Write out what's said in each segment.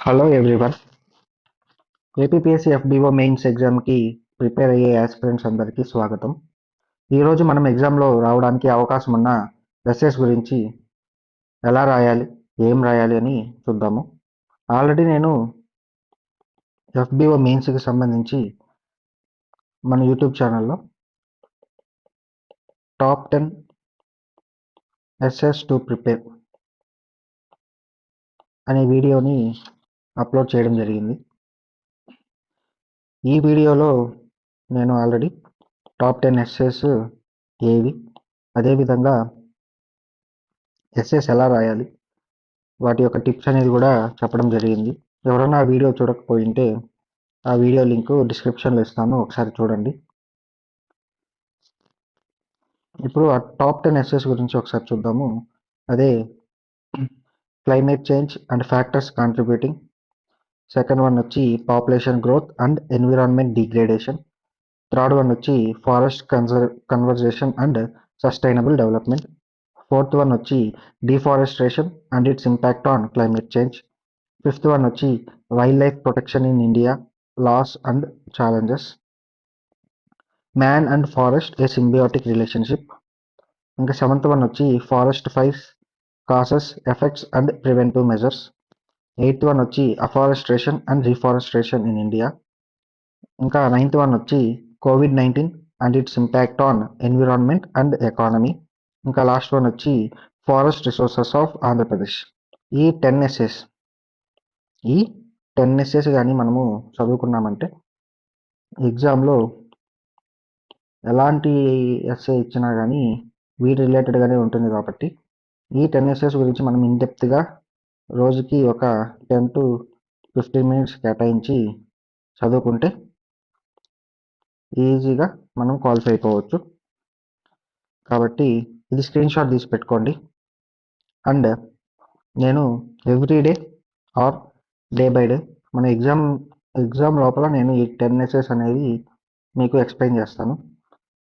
Hello everyone. APPSC FBO mains ఎగ్జామ్కి prepare అయ్యే aspirants అందరికీ స్వాగతం. ఈరోజు మనం ఎగ్జామ్లో రావడానికి అవకాశం ఉన్న ఎస్ఎస్ గురించి ఎలా రాయాలి, ఏం రాయాలి అని చూద్దాము. ఆల్రెడీ నేను ఎఫ్బీఓ మెయిన్స్కి సంబంధించి మన యూట్యూబ్ ఛానల్లో టాప్ 10 ఎస్ఎస్ టు ప్రిపేర్ అనే వీడియోని అప్లోడ్ చేయడం జరిగింది. ఈ వీడియోలో నేను ఆల్రెడీ టాప్ 10 ఎస్ఎస్ ఏవి, అదేవిధంగా ఎస్ఎస్ ఎలా రాయాలి, వాటి యొక్క టిప్స్ అనేది కూడా చెప్పడం జరిగింది. ఎవరైనా ఆ వీడియో చూడకపోయింటే ఆ వీడియో లింక్ డిస్క్రిప్షన్లో ఇస్తాను, ఒకసారి చూడండి. ఇప్పుడు ఆ టాప్ 10 ఎస్ఎస్ గురించి ఒకసారి చూద్దాము. అదే climate change and factors contributing. Second one వచ్చి population growth and environment degradation. Third one వచ్చి forest conversation and sustainable development. Fourth one వచ్చి deforestation and its impact on climate change. Fifth one వచ్చి wild life protection in India, loss and challenges. Man and forest a symbiotic relationship. ఇంకా seventh one వచ్చి forest fires, causes, effects and preventive measures. Eighth one వచ్చి afforestation and reforestation in India. ఇంకా ninth one వచ్చి COVID-19 and its impact on environment and economy. ఇంకా last one వచ్చి forest resources of Andhra Pradesh. ఈ 10 SS కానీ మనము చదువుకున్నామంటే ఎగ్జామ్లో ఎలాంటి ఎస్ఏ ఇచ్చినా కానీ వీటి రిలేటెడ్గానే ఉంటుంది. కాబట్టి ఈ 10 ఎస్ఎస్ గురించి మనం ఇన్డెప్త్గా రోజుకి ఒక 10 to 15 మినిట్స్ కేటాయించి చదువుకుంటే ఈజీగా మనం క్వాలిఫై అయిపోవచ్చు. కాబట్టి ఇది స్క్రీన్ షాట్ తీసి పెట్టుకోండి. అండ్ నేను everyday or day by day మన ఎగ్జామ్ లోపల నేను ఈ 10 ఎస్ఎస్ అనేది మీకు ఎక్స్ప్లెయిన్ చేస్తాను.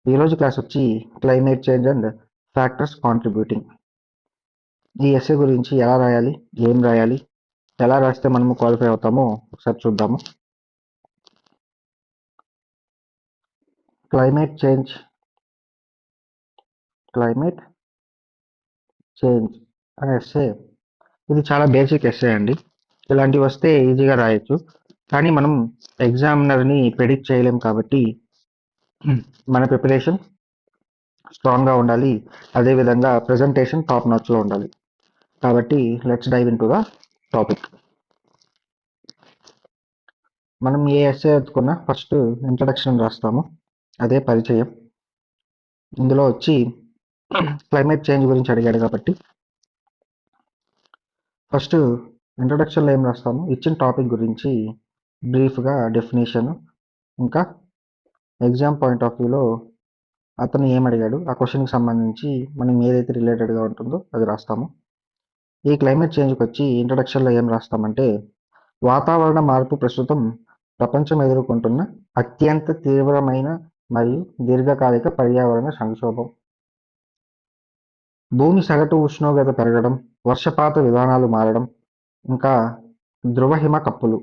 ఈరోజు క్లాస్ వచ్చి climate change and factors contributing. ఈ ఎస్ఏ గురించి ఎలా రాయాలి, ఏం రాయాలి, ఎలా రాస్తే మనము క్వాలిఫై అవుతామో ఒకసారి చూద్దాము. క్లైమేట్ చేంజ్ అనే ఎస్ఏ ఇది చాలా బేసిక్ ఎస్ఏ అండి. ఇలాంటివి వస్తే ఈజీగా రాయొచ్చు. కానీ మనం ఎగ్జామినర్ని ప్రెడిక్ట్ చేయలేం కాబట్టి మన ప్రిపరేషన్ స్ట్రాంగ్గా ఉండాలి. అదేవిధంగా ప్రజెంటేషన్ టాప్ నాచ్లో ఉండాలి. కాబట్టి let's dive into the topic. మనం ఏ ఎస్ఏ ఎత్తుకున్నా ఫస్ట్ ఇంట్రడక్షన్ రాస్తాము, అదే పరిచయం. ఇందులో వచ్చి క్లైమేట్ చేంజ్ గురించి అడిగాడు కాబట్టి ఫస్ట్ ఇంట్రడక్షన్లో ఏం రాస్తాము, ఇచ్చిన టాపిక్ గురించి బ్రీఫ్గా డెఫినేషన్, ఇంకా ఎగ్జామ్ పాయింట్ ఆఫ్ వ్యూలో అతను ఏం అడిగాడు, ఆ క్వశ్చన్కి సంబంధించి మనం ఏదైతే రిలేటెడ్గా ఉంటుందో అది రాస్తాము. ఈ క్లైమేట్ చేంజ్కి వచ్చి ఇంట్రడక్షన్లో ఏం రాస్తామంటే, వాతావరణ మార్పు ప్రస్తుతం ప్రపంచం ఎదుర్కొంటున్న అత్యంత తీవ్రమైన మరియు దీర్ఘకాలిక పర్యావరణ సంక్షోభం. భూమి సగటు ఉష్ణోగ్రత పెరగడం, వర్షపాత విధానాలు మారడం, ఇంకా ధ్రువ హిమ కప్పులు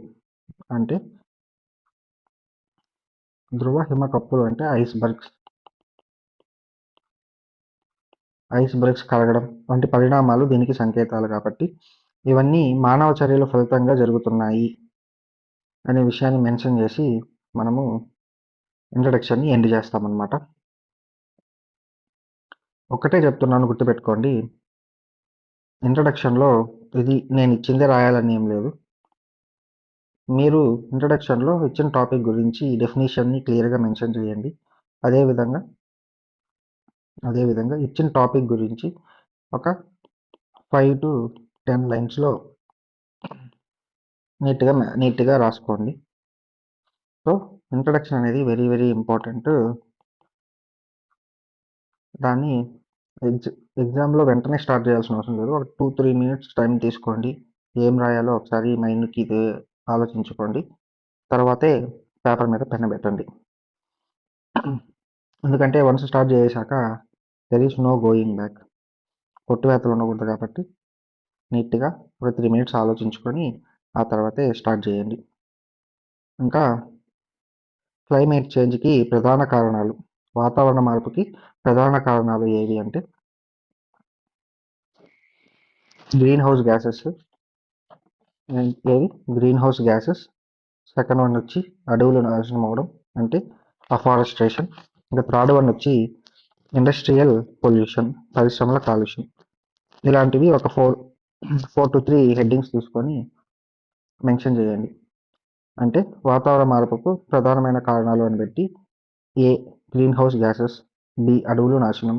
అంటే ఐస్ బర్గ్స్ కరగడం వంటి పరిణామాలు దీనికి సంకేతాలు. కాబట్టి ఇవన్నీ మానవ చర్యల ఫలితంగా జరుగుతున్నాయి అనే విషయాన్ని మెన్షన్ చేసి మనము ఇంట్రడక్షన్ని ఎండ్ చేస్తామన్నమాట. ఒకటే చెప్తున్నాను, గుర్తుపెట్టుకోండి. ఇంట్రడక్షన్లో ఇది నేను ఇచ్చిందే రాయాలని ఏం లేదు. మీరు ఇంట్రడక్షన్లో ఇచ్చిన టాపిక్ గురించి డెఫినేషన్ని క్లియర్గా మెన్షన్ చేయండి. అదేవిధంగా ఇచ్చిన టాపిక్ గురించి ఒక 5 to 10 లైన్స్లో నీట్గా రాసుకోండి. సో ఇంట్రడక్షన్ అనేది వెరీ వెరీ ఇంపార్టెంట్. దాన్ని ఎగ్జామ్లో వెంటనే స్టార్ట్ చేయాల్సిన అవసరం లేదు. ఒక 2-3 మినిట్స్ టైం తీసుకోండి. ఏం రాయాలో ఒకసారి మైండ్కి ఆలోచించుకోండి. తర్వాతే పేపర్ మీద పెన్ పెట్టండి. ఎందుకంటే వన్స్ స్టార్ట్ చేసాక there is no going back. కొట్టువేతలు ఉండకూడదు. కాబట్టి నీట్గా ఒక 3 మినిట్స్ ఆలోచించుకొని ఆ తర్వాతే స్టార్ట్ చేయండి. ఇంకా క్లైమేట్ చేంజ్కి ప్రధాన కారణాలు, వాతావరణ మార్పుకి ప్రధాన కారణాలు ఏవి అంటే గ్రీన్ హౌస్ గ్యాసెస్. ఏవి green house gases. Second one వచ్చి అడవులు నాశనం అవడం అంటే అఫారెస్టేషన్. ఇంకా థర్డ్ వన్ వచ్చి ఇండస్ట్రియల్ పొల్యూషన్, పరిశ్రమల కాలుష్యం. ఇలాంటివి ఒక 4 to 3 హెడ్డింగ్స్ తీసుకొని మెన్షన్ చేయండి. అంటే వాతావరణ మార్పుకు ప్రధానమైన కారణాలు అని పెట్టి ఏ గ్రీన్ హౌస్ గ్యాసెస్, బి అడవులు నాశనం,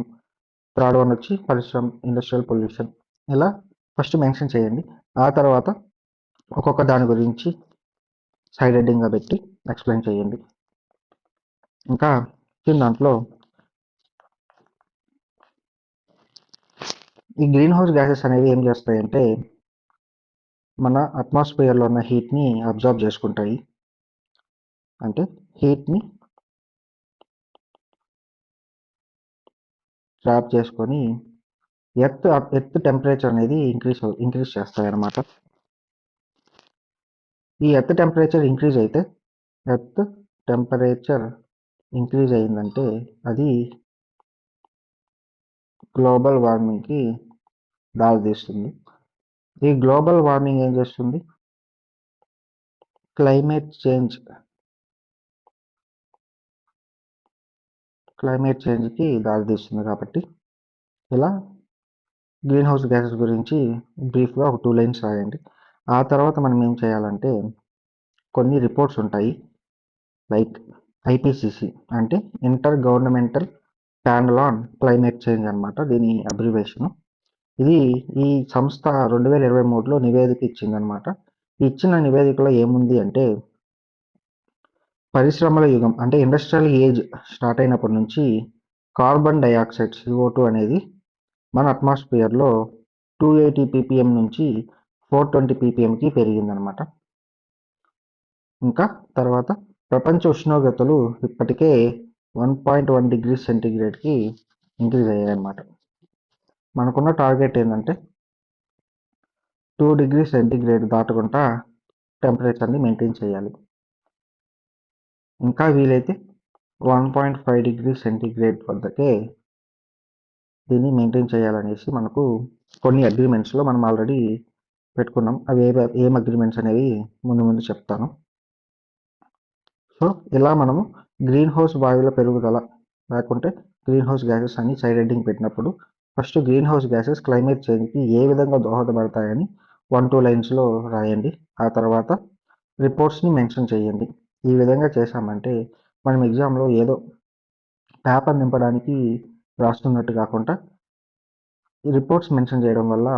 థర్డ్ వన్ వచ్చి ఇండస్ట్రియల్ పొల్యూషన్. ఇలా ఫస్ట్ మెన్షన్ చేయండి. ఆ తర్వాత ఒక్కొక్క దాని గురించి సైడ్ హెడ్డింగ్గా పెట్టి ఎక్స్ప్లెయిన్ చేయండి. ఇంకా దాంట్లో ఈ గ్రీన్ హౌస్ గ్యాసెస్ అనేవి ఏం చేస్తాయంటే మన అట్మాస్ఫియర్లో ఉన్న హీట్ని అబ్జర్వ్ చేసుకుంటాయి. అంటే హీట్ని ట్రాప్ చేసుకొని ఎర్త్ టెంపరేచర్ అనేది ఇంక్రీజ్ చేస్తాయి అన్నమాట. ఈ ఎర్త్ టెంపరేచర్ ఇంక్రీజ్ అయిందంటే అది గ్లోబల్ వార్మింగ్కి దారితీస్తుంది. ఈ గ్లోబల్ వార్మింగ్ ఏం చేస్తుంది? క్లైమేట్ చేంజ్కి దారితీస్తుంది. కాబట్టి ఇలా గ్రీన్ హౌస్ గ్యాసెస్ గురించి బ్రీఫ్గా ఒక 2 లైన్స్ రాయండి. ఆ తర్వాత మనం ఏం చేయాలంటే కొన్ని రిపోర్ట్స్ ఉంటాయి, లైక్ ఐపీసీసీ అంటే inter governmental panel on climate change అనమాట, దీని అబ్రివేషను. ఇది ఈ సంస్థ 2023లో నివేదిక ఇచ్చిందనమాట. ఇచ్చిన నివేదికలో ఏముంది అంటే పరిశ్రమల యుగం అంటే ఇండస్ట్రియల్ ఏజ్ స్టార్ట్ అయినప్పటి నుంచి కార్బన్ డైఆక్సైడ్ CO2 అనేది మన అట్మాస్ఫియర్లో 280 ppm నుంచి 420 ppmకి పెరిగిందనమాట. ఇంకా తర్వాత ప్రపంచ ఉష్ణోగ్రతలు ఇప్పటికే 1.1 డిగ్రీ సెంటీగ్రేడ్కి ఇంక్రీజ్ అయ్యాయన్నమాట. మనకున్న టార్గెట్ ఏంటంటే 2 డిగ్రీ సెంటీగ్రేడ్ దాటకుండా టెంపరేచర్ని మెయింటైన్ చేయాలి. ఇంకా వీలైతే 1.5 డిగ్రీ సెంటీగ్రేడ్ వద్దకే దీన్ని మెయింటైన్ చేయాలనేసి మనకు కొన్ని అగ్రిమెంట్స్లో మనం ఆల్రెడీ పెట్టుకున్నాం. అవి ఏం అగ్రిమెంట్స్ అనేవి ముందు చెప్తాను. సో ఇలా మనము గ్రీన్ హౌస్ వాయువుల పెరుగుదల లేకుంటే గ్రీన్ హౌస్ గ్యాసెస్ అని సైడ్ హెడ్డింగ్ పెట్టినప్పుడు first green house gases climate చేంజ్కి ఏ విధంగా దోహదపడతాయని 1-2 లైన్స్లో రాయండి. ఆ తర్వాత రిపోర్ట్స్ని మెన్షన్ చేయండి. ఈ విధంగా చేశామంటే మనం ఎగ్జామ్లో ఏదో పేపర్ నింపడానికి రాస్తున్నట్టు కాకుండా ఈ రిపోర్ట్స్ మెన్షన్ చేయడం వల్ల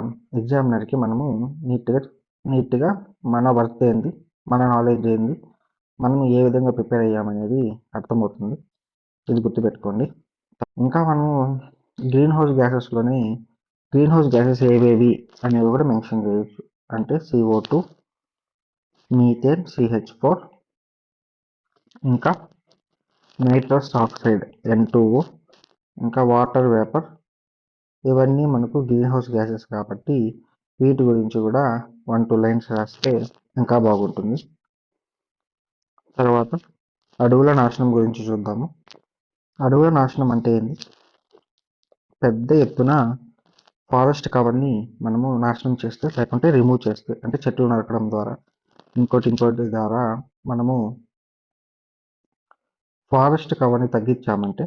ఎగ్జామినర్కి మనము నీట్గా మన వర్క్ ఏంది, మన నాలెడ్జ్ ఏంది, మనం ఏ విధంగా ప్రిపేర్ అయ్యామనేది అర్థమవుతుంది. ఇది గుర్తుపెట్టుకోండి. ఇంకా మనము గ్రీన్ హౌస్ గ్యాసెస్ ఏవేవి అనేవి కూడా మెన్షన్ చేయొచ్చు. అంటే CO2, మీథేన్, CH4, ఇంకా నైట్రస్ ఆక్సైడ్ N2O, ఇంకా వాటర్ వేపర్. ఇవన్నీ మనకు గ్రీన్ హౌస్ గ్యాసెస్ కాబట్టి వీటి గురించి కూడా 1-2 లైన్స్ రాస్తే ఇంకా బాగుంటుంది. తర్వాత అడవుల నాశనం గురించి చూద్దాము. అడవుల నాశనం అంటే ఏంటి? పెద్ద ఎత్తున ఫారెస్ట్ కవర్ని మనము నాశనం చేస్తే లేకుంటే రిమూవ్ చేస్తే అంటే చెట్లు నరకడం ద్వారా ఇంకోటి ద్వారా మనము ఫారెస్ట్ కవర్ని తగ్గించామంటే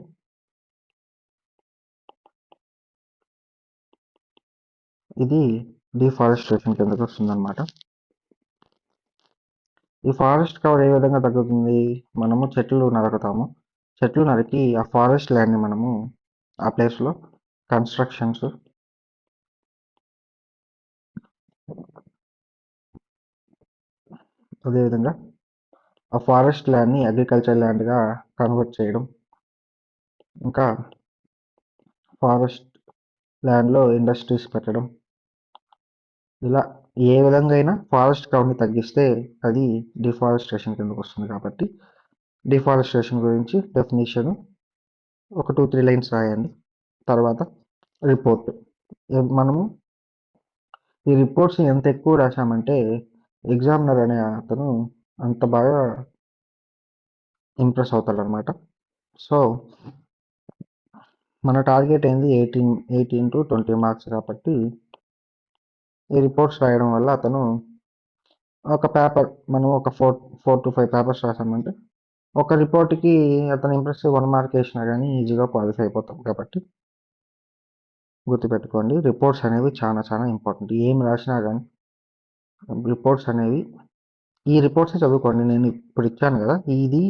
ఇది డిఫారెస్టేషన్ కిందకు వస్తుందన్నమాట. ఈ ఫారెస్ట్ కవర్ ఏ విధంగా తగ్గుతుంది? మనము చెట్లు నరకుతాము. చెట్లు నరికి ఆ ఫారెస్ట్ ల్యాండ్ని మనము ఆ ప్లేస్లో కన్స్ట్రక్షన్స్, అదేవిధంగా ఆ ఫారెస్ట్ ల్యాండ్ని అగ్రికల్చర్ ల్యాండ్గా కన్వర్ట్ చేయడం, ఇంకా ఫారెస్ట్ ల్యాండ్లో ఇండస్ట్రీస్ పెట్టడం, ఇలా ఏ విధంగా అయినా ఫారెస్ట్ కవర్ని తగ్గిస్తే అది డిఫారెస్టేషన్ కిందకు వస్తుంది. కాబట్టి డిఫారెస్టేషన్ గురించి డెఫినేషన్ ఒక 2-3 లైన్స్ రాయండి. తర్వాత రిపోర్ట్. మనము ఈ రిపోర్ట్స్ని ఎంత ఎక్కువ రాసామంటే ఎగ్జామినర్ అనే అతను అంత బాగా ఇంప్రెస్ అవుతాడనమాట. సో మన టార్గెట్ ఏంది 18 టు 20 మార్క్స్ కాబట్టి ఈ రిపోర్ట్స్ రాయడం వల్ల అతను ఒక పేపర్ మనం ఒక 4 to 5 పేపర్స్ రాసామంటే ఒక రిపోర్ట్కి అతను ఇంప్రెస్ 1 మార్క్ వేసినా కానీ ఈజీగా క్వాలిఫై అయిపోతాం. కాబట్టి గుర్తుపెట్టుకోండి, రిపోర్ట్స్ అనేవి చాలా చాలా ఇంపార్టెంట్. ఏం రాసినా కానీ రిపోర్ట్స్ అనేవి ఈ రిపోర్ట్స్ చదువుకోండి. నేను ఇప్పుడు ఇచ్చాను కదా, ఇది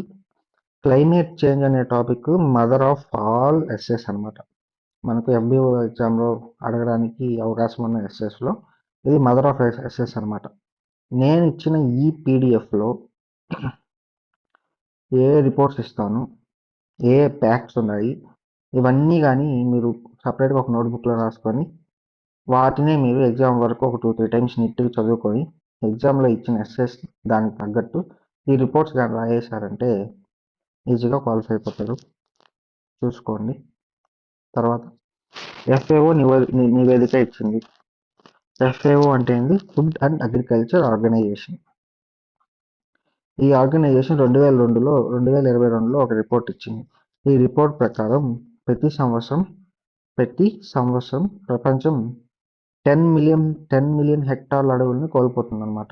క్లైమేట్ చేంజ్ అనే topic mother of all essays అనమాట. మనకు ఎంబీఓ ఎగ్జామ్లో అడగడానికి అవకాశం ఉన్న ఎస్ఎస్లో ఇది మదర్ ఆఫ్ ఎస్ఎస్ అనమాట. నేను ఇచ్చిన ఈ పీడిఎఫ్లో ఏ రిపోర్ట్స్ ఇస్తాను, ఏ ఫ్యాక్ట్స్ ఉన్నాయి, ఇవన్నీ కానీ మీరు సపరేట్గా ఒక నోట్బుక్లో రాసుకొని వాటిని మీరు ఎగ్జామ్ వరకు ఒక 2-3 టైమ్స్ నీట్గా చదువుకొని ఎగ్జామ్లో ఇచ్చిన ఎస్ఎస్ దానికి తగ్గట్టు ఈ రిపోర్ట్స్ కానీ రాయేశారంటే ఈజీగా క్వాలిఫై అయిపోతారు. చూసుకోండి. తర్వాత ఎఫ్ఏఓ నివేదిక ఇచ్చింది. ఎఫ్ఏఓ అంటే ఏంది? Food and agriculture organization. ఈ ఆర్గనైజేషన్ 2022లో ఒక రిపోర్ట్ ఇచ్చింది. ఈ రిపోర్ట్ ప్రకారం ప్రతి సంవత్సరం ప్రపంచం 10 మిలియన్ హెక్టార్ల అడవులను కోల్పోతుందన్నమాట.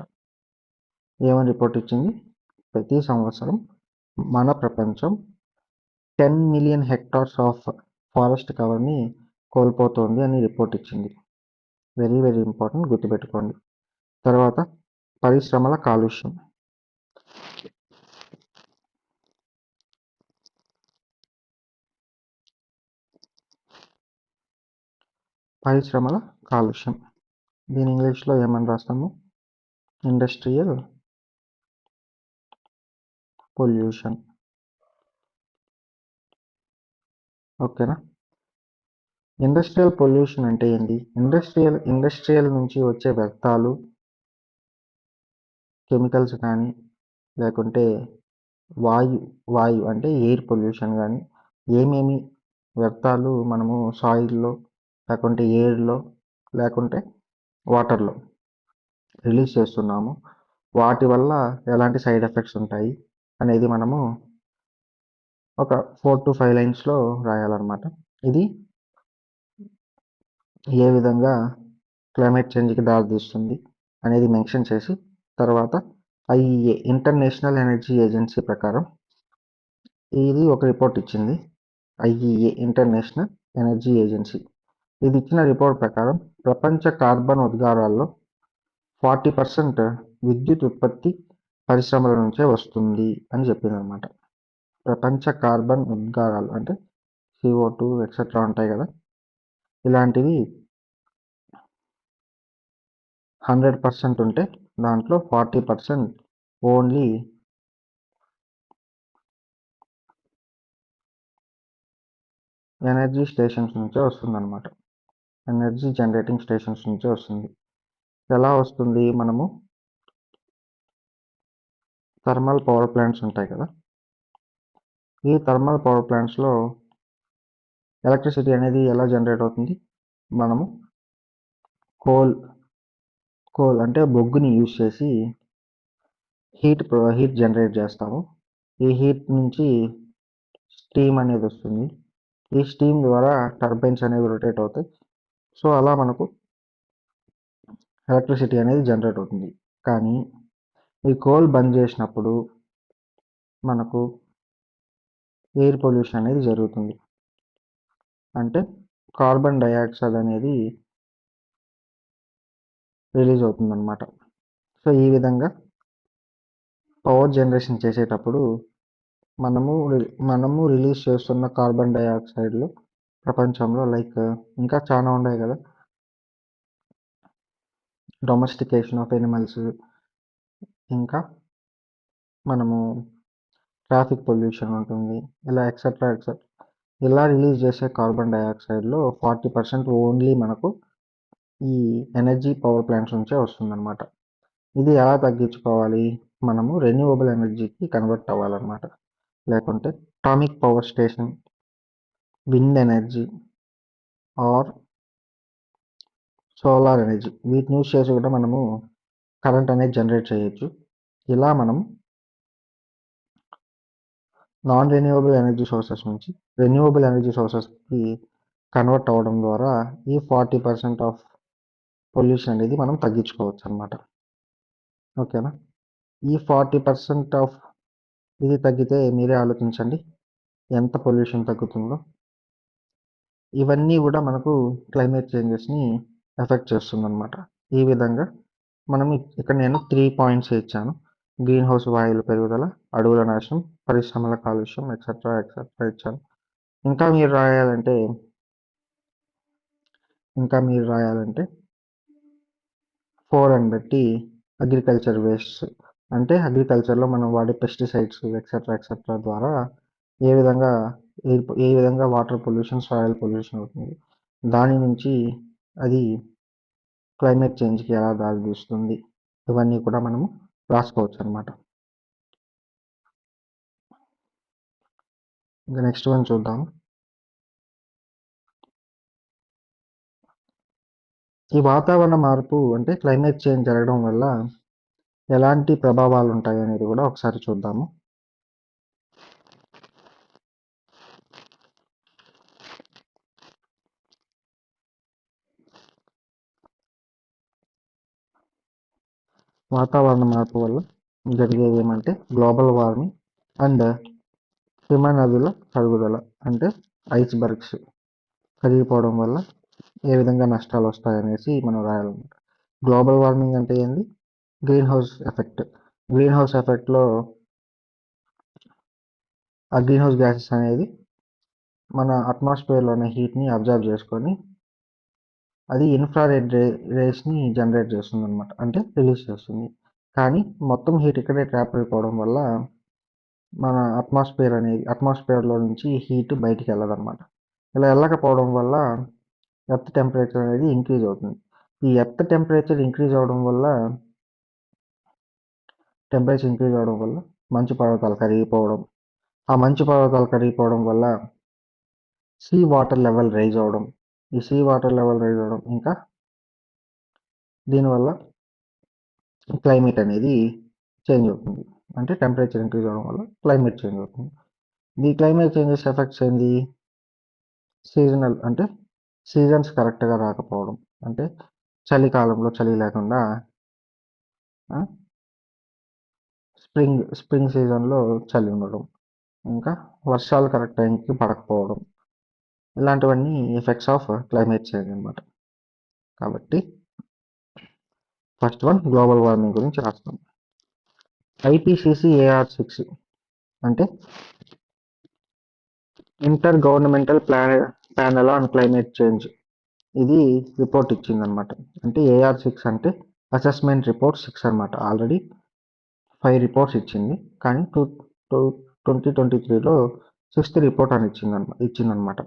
ఏమని రిపోర్ట్ ఇచ్చింది? ప్రతి సంవత్సరం మన ప్రపంచం 10 మిలియన్ హెక్టార్స్ ఆఫ్ ఫారెస్ట్ కవర్ని కోల్పోతోంది అని రిపోర్ట్ ఇచ్చింది. వెరీ వెరీ ఇంపార్టెంట్, గుర్తుపెట్టుకోండి. తర్వాత పరిశ్రమల కాలుష్యం. దీని ఇంగ్లీష్లో ఏమని రాస్తాము? Industrial pollution. ఓకేనా? ఇండస్ట్రియల్ పొల్యూషన్ అంటే ఏంటి? ఇండస్ట్రియల్ నుంచి వచ్చే వ్యర్థాలు, కెమికల్స్ కానీ, లేకుంటే వాయు అంటే ఎయిర్ పొల్యూషన్ కానీ, ఏమేమి వ్యర్థాలు మనము సాయిల్లో, లేకుంటే ఎయిర్లో, లేకుంటే వాటర్లో రిలీజ్ చేస్తున్నాము, వాటి వల్ల ఎలాంటి సైడ్ ఎఫెక్ట్స్ ఉంటాయి అనేది మనము ఒక 4 to 5 లైన్స్లో రాయాలన్నమాట. ఇది ఏ విధంగా క్లైమేట్ చేంజ్కి దారితీస్తుంది అనేది మెన్షన్ చేసి, తర్వాత ఐఈఏ ఇంటర్నేషనల్ ఎనర్జీ ఏజెన్సీ ప్రకారం ఇది ఒక రిపోర్ట్ ఇచ్చింది. ఐఈఏ ఇంటర్నేషనల్ ఎనర్జీ ఏజెన్సీ ఇది ఇచ్చిన రిపోర్ట్ ప్రకారం ప్రపంచ కార్బన్ ఉద్గారాల్లో 40% విద్యుత్ ఉత్పత్తి పరిశ్రమల నుంచే వస్తుంది అని చెప్పిందనమాట. ప్రపంచ కార్బన్ ఉద్గారాలు అంటే CO2 ఎక్సెట్రా ఉంటాయి కదా, ఇలాంటివి 100% ఉంటే దాంట్లో 40% ఓన్లీ ఎనర్జీ స్టేషన్స్ నుంచే వస్తుందన్నమాట. ఎనర్జీ జనరేటింగ్ స్టేషన్స్ నుంచే వస్తుంది. ఎలా వస్తుంది? మనము థర్మల్ పవర్ ప్లాంట్స్ ఉంటాయి కదా, ఈ థర్మల్ పవర్ ప్లాంట్స్లో ఎలక్ట్రిసిటీ అనేది ఎలా జనరేట్ అవుతుంది? మనము కోల్ అంటే బొగ్గుని యూజ్ చేసి హీట్ జనరేట్ చేస్తాము. ఈ హీట్ నుంచి స్టీమ్ అనేది వస్తుంది. ఈ స్టీమ్ ద్వారా టర్బైన్స్ అనేవి రొటేట్ అవుతాయి. సో అలా మనకు ఎలక్ట్రిసిటీ అనేది జనరేట్ అవుతుంది. కానీ ఈ కోల్ బంద్ చేసినప్పుడు మనకు ఎయిర్ పొల్యూషన్ అనేది జరుగుతుంది. అంటే కార్బన్ డైఆక్సైడ్ అనేది రిలీజ్ అవుతుందన్నమాట. సో ఈ విధంగా పవర్ జనరేషన్ చేసేటప్పుడు మనము రిలీజ్ చేస్తున్న కార్బన్ డైఆక్సైడ్లు ప్రపంచంలో ఇంకా చాలా ఉన్నాయి కదా, డొమెస్టికేషన్ ఆఫ్ ఎనిమల్స్, ఇంకా మనము ట్రాఫిక్ పొల్యూషన్ ఉంటుంది, ఇలా ఎక్సెట్రా ఇలా రిలీజ్ చేసే కార్బన్ డైఆక్సైడ్లో 40% ఓన్లీ మనకు ఈ ఎనర్జీ పవర్ ప్లాంట్స్ నుంచే వస్తుందన్నమాట. ఇది ఎలా తగ్గించుకోవాలి? మనము రెన్యూవబుల్ ఎనర్జీకి కన్వర్ట్ అవ్వాలన్నమాట. లేకుంటే atomic power station, wind energy or solar energy వీటిని యూజ్ చేసి కూడా మనము కరెంట్ అనేది జనరేట్ చేయొచ్చు. ఇలా మనం నాన్ రెన్యూవబుల్ ఎనర్జీ సోర్సెస్ నుంచి రెన్యూవబుల్ ఎనర్జీ సోర్సెస్కి కన్వర్ట్ అవ్వడం ద్వారా ఈ 40% ఆఫ్ పొల్యూషన్ అనేది మనం తగ్గించుకోవచ్చు అనమాట. ఓకేనా? ఈ 40% ఆఫ్ ఇది తగ్గితే మీరే ఆలోచించండి ఎంత పొల్యూషన్ తగ్గుతుందో. ఇవన్నీ కూడా మనకు క్లైమేట్ చేంజెస్ని ఎఫెక్ట్ చేస్తుందన్నమాట. ఈ విధంగా మనం ఇక్కడ నేను 3 పాయింట్స్ ఇచ్చాను. గ్రీన్ హౌస్ వాయువుల పెరుగుదల, అడవుల నాశనం, పరిశ్రమల కాలుష్యం ఎక్సెట్రా ఎక్సెట్రా ఇచ్చాను. ఇంకా మీరు రాయాలంటే 4 అని బట్టి అగ్రికల్చర్ వేస్ట్, అంటే అగ్రికల్చర్లో మనం వాడే పెస్టిసైడ్స్ ఎక్సెట్రా ఎక్సెట్రా ద్వారా ఏ విధంగా వాటర్ పొల్యూషన్, సాయిల్ పొల్యూషన్ అవుతుంది, దాని నుంచి అది క్లైమేట్ చేంజ్కి ఎలా దారితీస్తుంది, ఇవన్నీ కూడా మనము రాసుకోవచ్చు అనమాట. ఇంకా నెక్స్ట్ వన్ చూద్దాం. ఈ వాతావరణ మార్పు అంటే క్లైమేట్ చేంజ్ జరగడం వల్ల ఎలాంటి ప్రభావాలు ఉంటాయి అనేది కూడా ఒకసారి చూద్దాము. వాతావరణ మార్పు వల్ల జరిగేది ఏమంటే గ్లోబల్ వార్మింగ్ అండ్ హిమనదుల తరుగుదల, అంటే ఐస్బర్గ్స్ కరిగిపోవడం వల్ల ఏ విధంగా నష్టాలు వస్తాయనేసి మనం రాయాలన్నమాట. గ్లోబల్ వార్మింగ్ అంటే ఏంది? Green house effect. Green house ఎఫెక్ట్లో ఆ గ్రీన్ హౌస్ గ్యాసెస్ అనేది మన అట్మాస్ఫియర్లోని హీట్ని అబ్జర్వ్ చేసుకొని అది ఇన్ఫ్రారెడ్ రేస్ని జనరేట్ చేస్తుంది అనమాట, అంటే రిలీజ్ చేస్తుంది. కానీ మొత్తం హీట్ ఇక్కడే ట్రాప్ అయిపోవడం వల్ల మన అట్మాస్ఫియర్లో నుంచి హీట్ బయటికి వెళ్ళదన్నమాట. ఇలా వెళ్ళకపోవడం వల్ల ఎర్త్ టెంపరేచర్ అనేది ఇంక్రీజ్ అవుతుంది. ఈ ఎర్త్ టెంపరేచర్ ఇంక్రీజ్ అవడం వల్ల మంచు పర్వతాలు కరిగిపోవడం, ఆ మంచు పర్వతాలు కరిగిపోవడం వల్ల సీ వాటర్ లెవెల్ రైజ్ అవడం, ఇంకా దీనివల్ల క్లైమేట్ అనేది చేంజ్ అవుతుంది. అంటే టెంపరేచర్ ఇంక్రీజ్ అవడం వల్ల క్లైమేట్ చేంజ్ అవుతుంది. ఈ క్లైమేట్ చేంజెస్ ఎఫెక్ట్స్ ఏంది? సీజనల్, అంటే సీజన్స్ కరెక్ట్గా రాకపోవడం, అంటే చలికాలంలో చలి లేకుండా స్ప్రింగ్ సీజన్లో చలి ఉండడం, ఇంకా వర్షాలు కరెక్ట్ టైంకి పడకపోవడం, ఇలాంటివన్నీ ఎఫెక్ట్స్ ఆఫ్ క్లైమేట్ చేంజ్ అనమాట. కాబట్టి ఫస్ట్ వన్ గ్లోబల్ వార్మింగ్ గురించి రాస్తాం. IPCC AR6 అంటే inter governmental panel on climate change, ఇది రిపోర్ట్ ఇచ్చిందనమాట. అంటే AR6 అంటే అసెస్మెంట్ రిపోర్ట్ 6 అనమాట. ఆల్రెడీ 5 రిపోర్ట్స్ ఇచ్చింది, కానీ 2023లో 6th రిపోర్ట్ అని ఇచ్చిందనమాట.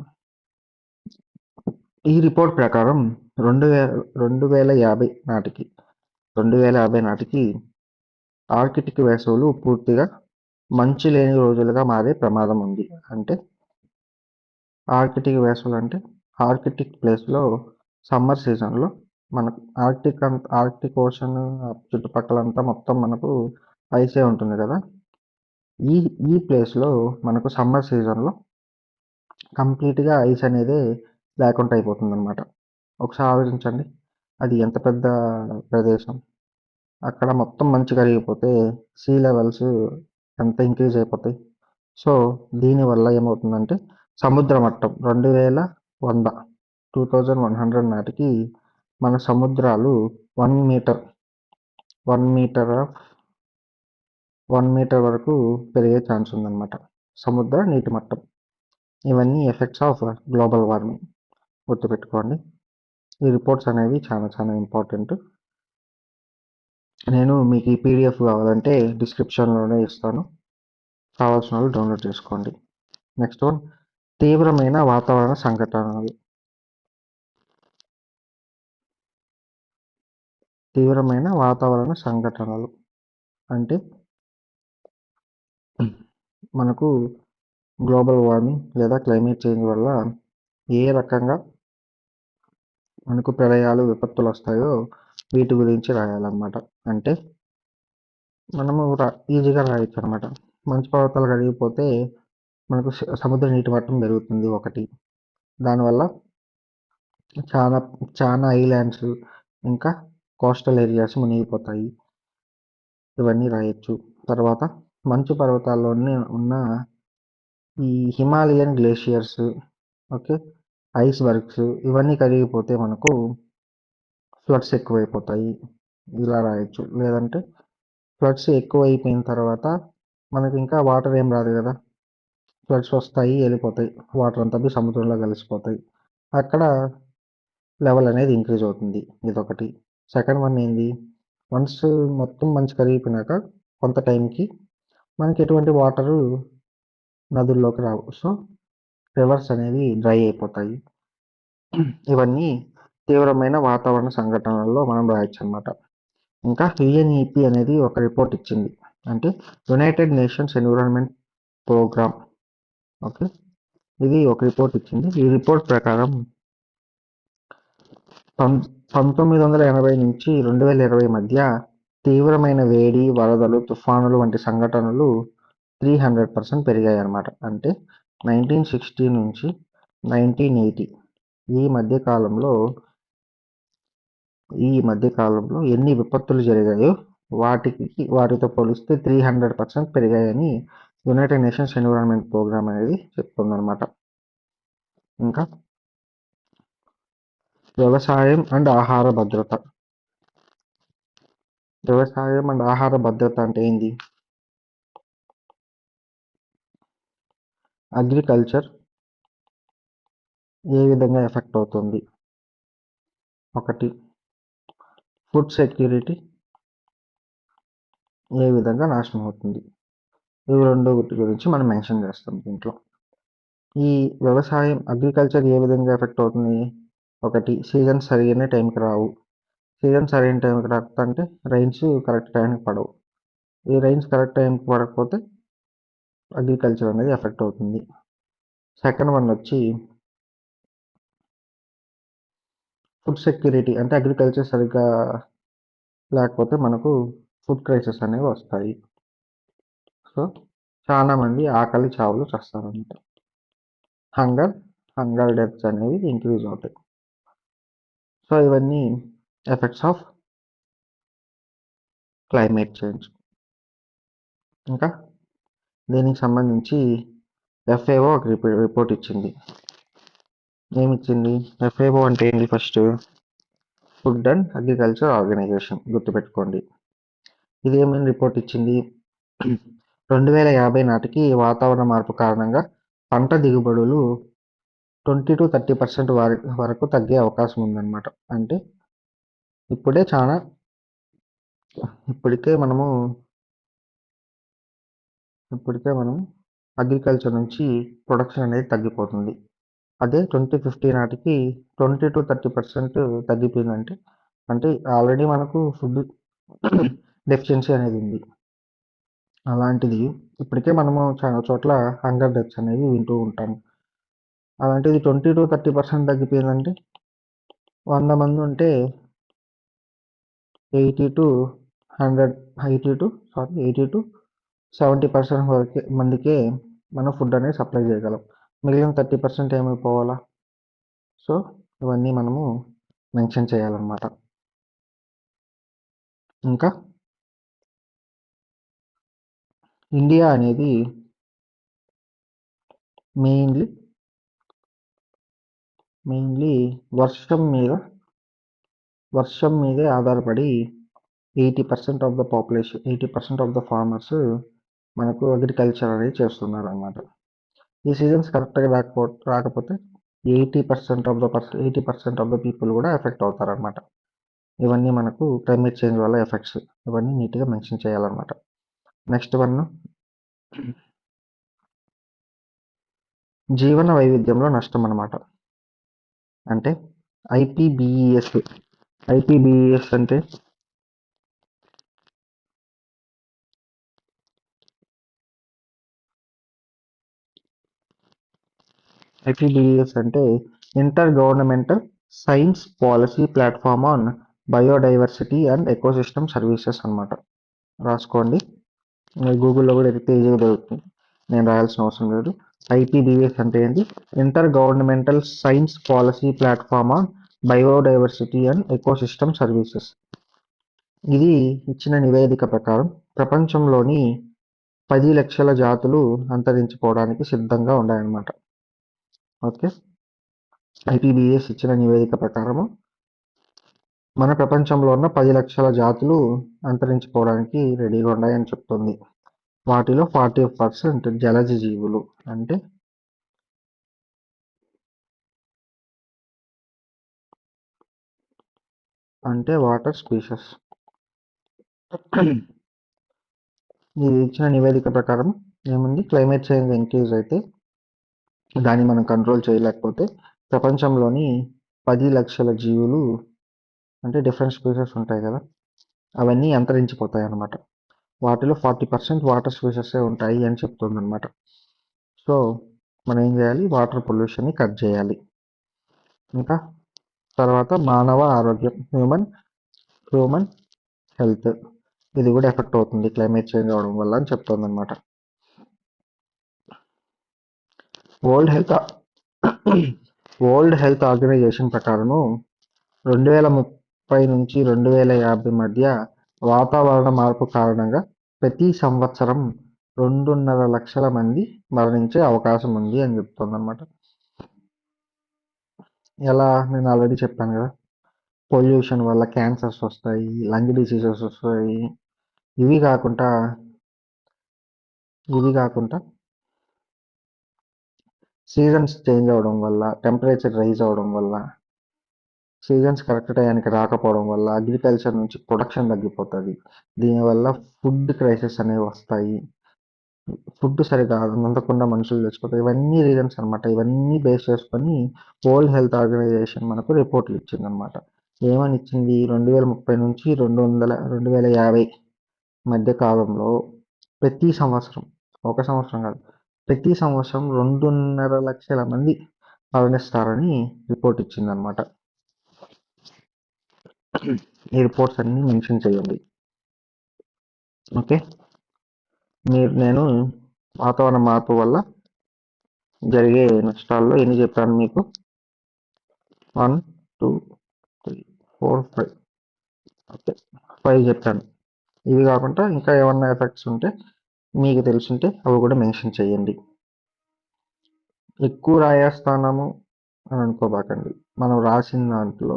ఈ రిపోర్ట్ ప్రకారం 2050 నాటికి ఆర్కిటిక్ వేసవులు పూర్తిగా మంచు లేని రోజులుగా మారే ప్రమాదం ఉంది. అంటే ఆర్కిటిక్ వేసవులు అంటే ఆర్కిటిక్ ప్లేస్లో సమ్మర్ సీజన్లో మనకు ఆర్కిటిక్ ఓషన్ చుట్టుపక్కలంతా మొత్తం మనకు ఐసే ఉంటుంది కదా. ఈ ప్లేస్లో మనకు సమ్మర్ సీజన్లో కంప్లీట్గా ఐస్ అనేది లేకుండా అయిపోతుంది అనమాట. ఒకసారి ఆలోచించండి, అది ఎంత పెద్ద ప్రదేశం. అక్కడ మొత్తం మంచు కరిగిపోతే సీ లెవెల్స్ ఎంత ఇంక్రీజ్ అయిపోతాయి. సో దీనివల్ల ఏమవుతుందంటే సముద్ర మట్టం 2100 నాటికి మన సముద్రాలు 1 మీటర్ వరకు పెరిగే ఛాన్స్ ఉందన్నమాట, సముద్ర నీటి మట్టం. ఇవన్నీ ఎఫెక్ట్స్ ఆఫ్ గ్లోబల్ వార్మింగ్, గుర్తుపెట్టుకోండి. ఈ రిపోర్ట్స్ అనేవి చాలా చాలా ఇంపార్టెంట్. నేను మీకు ఈ PDF కావాలంటే డిస్క్రిప్షన్లోనే ఇస్తాను, కావాల్సిన వాళ్ళు డౌన్లోడ్ చేసుకోండి. నెక్స్ట్ వన్ తీవ్రమైన వాతావరణ సంఘటనలు అంటే మనకు గ్లోబల్ వార్మింగ్ లేదా క్లైమేట్ చేంజ్ వల్ల ఏ రకంగా మనకు ప్రళయాలు, విపత్తులు వస్తాయో వీటి గురించి రాయాలన్నమాట. అంటే మనము ఈజీగా రాయొచ్చు అనమాట. మంచు పర్వతాలు కరిగిపోతే మనకు సముద్ర నీటి మట్టం పెరుగుతుంది ఒకటి. దానివల్ల చాలా చాలా ఐలాండ్స్ ఇంకా కోస్టల్ ఏరియాస్ మునిగిపోతాయి. ఇవన్నీ రాయొచ్చు. తర్వాత మంచు పర్వతాల్లోనే ఉన్న ఈ హిమాలయన్ గ్లేషియర్స్, ఓకే, ఐస్బర్గ్స్ ఇవన్నీ కరిగిపోతే మనకు ఫ్లడ్స్ ఎక్కువైపోతాయి. ఇలా రాయొచ్చు. లేదంటే ఫ్లడ్స్ ఎక్కువైపోయిన తర్వాత మనకి ఇంకా వాటర్ ఏం రాదు కదా, ఫ్లడ్స్ వస్తాయి వెళ్ళిపోతాయి, వాటర్ అంతా సముద్రంలో కలిసిపోతాయి. అక్కడ లెవెల్ అనేది ఇంక్రీజ్ అవుతుంది. ఇదొకటి. సెకండ్ వన్ ఏంది, వన్స్ మొత్తం మంచు కరిగిపోయినాక కొంత టైంకి మనకి ఎటువంటి వాటరు నదుల్లోకి రావు. సో రివర్స్ అనేవి డ్రై అయిపోతాయి. ఇవన్నీ తీవ్రమైన వాతావరణ సంఘటనల్లో మనం రాయొచ్చు అనమాట. ఇంకా యుఎన్ఈపి అనేది ఒక రిపోర్ట్ ఇచ్చింది. అంటే United Nations environment programme, okay, ఇది ఒక రిపోర్ట్ ఇచ్చింది. ఈ రిపోర్ట్ ప్రకారం 1980 నుంచి 2020 మధ్య తీవ్రమైన వేడి, వరదలు, తుఫానులు వంటి సంఘటనలు 300% పెరిగాయి అన్నమాట. అంటే 1960 నుంచి 1980 ఈ మధ్య కాలంలో ఎన్ని విపత్తులు జరిగాయో వాటితో పోలిస్తే 300% పెరిగాయని యునైటెడ్ నేషన్స్ ఎన్విరాన్మెంట్ ప్రోగ్రామ్ అనేది చెప్తుందన్నమాట. ఇంకా వ్యవసాయం అండ్ ఆహార భద్రత. వ్యవసాయం అండ్ ఆహార భద్రత అంటే ఏంది? అగ్రికల్చర్ ఏ విధంగా ఎఫెక్ట్ అవుతుంది? ఒకటి, ఫుడ్ సెక్యూరిటీ ఏ విధంగా నాశనం అవుతుంది? ఇవి రెండు గురించి మనం మెన్షన్ చేస్తాం దీంట్లో. ఈ వ్యవసాయం, అగ్రికల్చర్ ఏ విధంగా ఎఫెక్ట్ అవుతుంది? ఒకటి, సీజన్ సరైన టైంకి రావు. సీజన్ సరైన టైంకి రాకపోతే రైన్స్ కరెక్ట్ టైంకి పడవు. ఈ రైన్స్ కరెక్ట్ టైంకి పడకపోతే అగ్రికల్చర్ అనేది ఎఫెక్ట్ అవుతుంది. సెకండ్ వన్ వచ్చి ఫుడ్ సెక్యూరిటీ, అంటే అగ్రికల్చర్ సరిగ్గా లేకపోతే మనకు ఫుడ్ క్రైసిస్ అనేవి వస్తాయి. సో చాలా మంది ఆకలి చావులు చేస్తారన్నమాట. హంగర్ డెత్స్ అనేవి ఇంక్రీజ్ అవుతాయి. సో ఇవన్నీ ఎఫెక్ట్స్ ఆఫ్ క్లైమేట్ చేంజ్. ఇంకా దీనికి సంబంధించి FAO ఒక రిపోర్ట్ ఇచ్చింది. ఏమిచ్చింది? FAO అంటే ఏంటి? First food and agriculture organization, గుర్తుపెట్టుకోండి. ఇది ఏమైనా రిపోర్ట్ ఇచ్చింది? 2050 నాటికి వాతావరణ మార్పు కారణంగా పంట దిగుబడులు 20-30% వరకు తగ్గే అవకాశం ఉందన్నమాట. అంటే ఇప్పటికే మనం అగ్రికల్చర్ నుంచి ప్రొడక్షన్ అనేది తగ్గిపోతుంది. అదే 2050 నాటికి 20-30% తగ్గిపోయిందంటే అంటే ఆల్రెడీ మనకు ఫుడ్ డెఫిషియన్సీ అనేది ఉంది. అలాంటిది ఇప్పటికే మనము చాలా చోట్ల హంగర్ డెత్స్ అనేవి వింటూ ఉంటాము. అలాంటిది 20-30% తగ్గిపోయిందంటే 100 మంది ఉంటే 80-70% మందికే మనం ఫుడ్ అనేది సప్లై చేయగలం. మిగిలిన 30% ఏమైపోవాలా? సో ఇవన్నీ మనము మెన్షన్ చేయాలన్నమాట. ఇంకా ఇండియా అనేది మెయిన్లీ వర్షం మీదే ఆధారపడి 80% of the population, 80% of the farmers మనకు అగ్రికల్చర్ అనేది చేస్తున్నారు అన్నమాట. ఈ సీజన్స్ కరెక్ట్గా రాకపోతే 80% ఆఫ్ ద పీపుల్ కూడా ఎఫెక్ట్ అవుతారనమాట. ఇవన్నీ మనకు క్లైమేట్ చేంజ్ వల్ల ఎఫెక్ట్స్, ఇవన్నీ నీట్గా మెన్షన్ చేయాలన్నమాట. నెక్స్ట్ వన్, జీవన వైవిధ్యంలో నష్టం అన్నమాట. అంటే IPBES అంటే inter governmental science policy platform on biodiversity and ecosystem services అన్నమాట. రాసుకోండి. మీరు గూగుల్‌లో కూడా ఎతికితే ఈజీగా దొరుకుతుంది. నేను రాయాల్సిన అవసరం లేదు. ఐపీబీఎస్ అంటే ఏంటి? Inter governmental science policy platform on biodiversity and ecosystem services. ఇది ఇచ్చిన నివేదిక ప్రకారం ప్రపంచంలోని 10 లక్షల జాతులు అంతరించిపోవడానికి సిద్ధంగా ఉన్నాయన్నమాట. ఓకే. ఐపీబీఎస్ ఇచ్చిన నివేదిక ప్రకారము మన ప్రపంచంలో ఉన్న 10 లక్షల జాతులు అంతరించిపోవడానికి రెడీగా ఉన్నాయని చెప్తుంది. వాటిలో 40% జలజ జీవులు అంటే వాటర్ స్పీషీస్. ఇది ఇచ్చిన నివేదిక ప్రకారం ఏముంది? క్లైమేట్ చేంజ్ ఇంక్రీజ్ అయితే దాన్ని మనం కంట్రోల్ చేయలేకపోతే ప్రపంచంలోని 10 లక్షల జీవులు అంటే డిఫరెంట్ స్పీషీస్ ఉంటాయి కదా, అవన్నీ అంతరించిపోతాయి అన్నమాట. వాటిలో 40% వాటర్ స్పీషీసే ఉంటాయి అని చెప్తుంది అనమాట. సో మనం ఏం చేయాలి? వాటర్ పొల్యూషన్ని కట్ చేయాలి. ఇంకా తర్వాత మానవ ఆరోగ్యం, హ్యూమన్ హెల్త్, ఇది కూడా ఎఫెక్ట్ అవుతుంది క్లైమేట్ చేంజ్ అవడం వల్ల అని చెప్తుంది అనమాట. వరల్డ్ హెల్త్ ఆర్గనైజేషన్ ప్రకారము 2030 నుంచి 2050 మధ్య వాతావరణ మార్పు కారణంగా ప్రతి సంవత్సరం 2.5 లక్షల మంది మరణించే అవకాశం ఉంది అని చెప్తుంది అనమాట. ఎలా? నేను ఆల్రెడీ చెప్పాను కదా, పొల్యూషన్ వల్ల క్యాన్సర్స్ వస్తాయి, లంగ్ డిసీజెస్ వస్తాయి. ఇవి కాకుండా సీజన్స్ చేంజ్ అవడం వల్ల, టెంపరేచర్ రైజ్ అవడం వల్ల, సీజన్స్ కరెక్ట్ టైంకి రాకపోవడం వల్ల అగ్రికల్చర్ నుంచి ప్రొడక్షన్ తగ్గిపోతుంది. దీనివల్ల ఫుడ్ క్రైసిస్ అనేవి వస్తాయి. ఫుడ్ సరిగా అందకుండా మనుషులు తెచ్చుకోతారు. ఇవన్నీ రీజన్స్ అనమాట. ఇవన్నీ బేస్ చేసుకొని వరల్డ్ హెల్త్ ఆర్గనైజేషన్ మనకు రిపోర్ట్లు ఇచ్చింది అనమాట. ఏమని ఇచ్చింది? 2030 నుంచి 2050 మధ్య కాలంలో ప్రతి సంవత్సరం, ఒక సంవత్సరం కాదు, ప్రతి సంవత్సరం 2.5 లక్షల మంది మరణిస్తారని రిపోర్ట్ ఇచ్చింది అనమాట. ఈ రిపోర్ట్స్ అన్ని మెన్షన్ చేయండి. ఓకే. నేను వాతావరణ మార్పు వల్ల జరిగే నష్టాల్లో ఎన్ని చెప్పాను మీకు? 1, 2, 3, 4, 5. ఓకే, 5 చెప్పాను. ఇవి కాకుండా ఇంకా ఏమన్నా ఎఫెక్ట్స్ ఉంటే మీకు తెలుసుంటే అవి కూడా మెన్షన్ చేయండి. ఎక్కువ రాయేస్తాము అని అనుకోబాకండి. మనం రాసిన దాంట్లో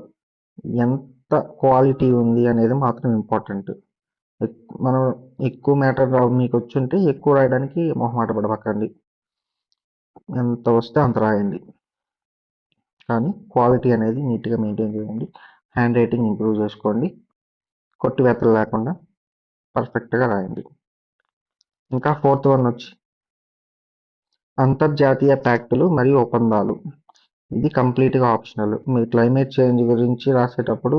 ఎంత క్వాలిటీ ఉంది అనేది మాత్రం ఇంపార్టెంట్. మనం ఎక్కువ మ్యాటర్ మీకు వచ్చుంటే ఎక్కువ రాయడానికి మొహమాట పడబాకండి. ఎంత వస్తే అంత రాయండి, కానీ క్వాలిటీ అనేది నీట్గా మెయింటైన్ చేయండి. హ్యాండ్ రైటింగ్ ఇంప్రూవ్ చేసుకోండి. కొట్టివేతలు లేకుండా పర్ఫెక్ట్గా రాయండి. ఇంకా 4th వన్ వచ్చి అంతర్జాతీయ ప్యాక్టులు మరియు ఒప్పందాలు. ఇది కంప్లీట్గా ఆప్షనల్. మీరు క్లైమేట్ చేంజ్ గురించి రాసేటప్పుడు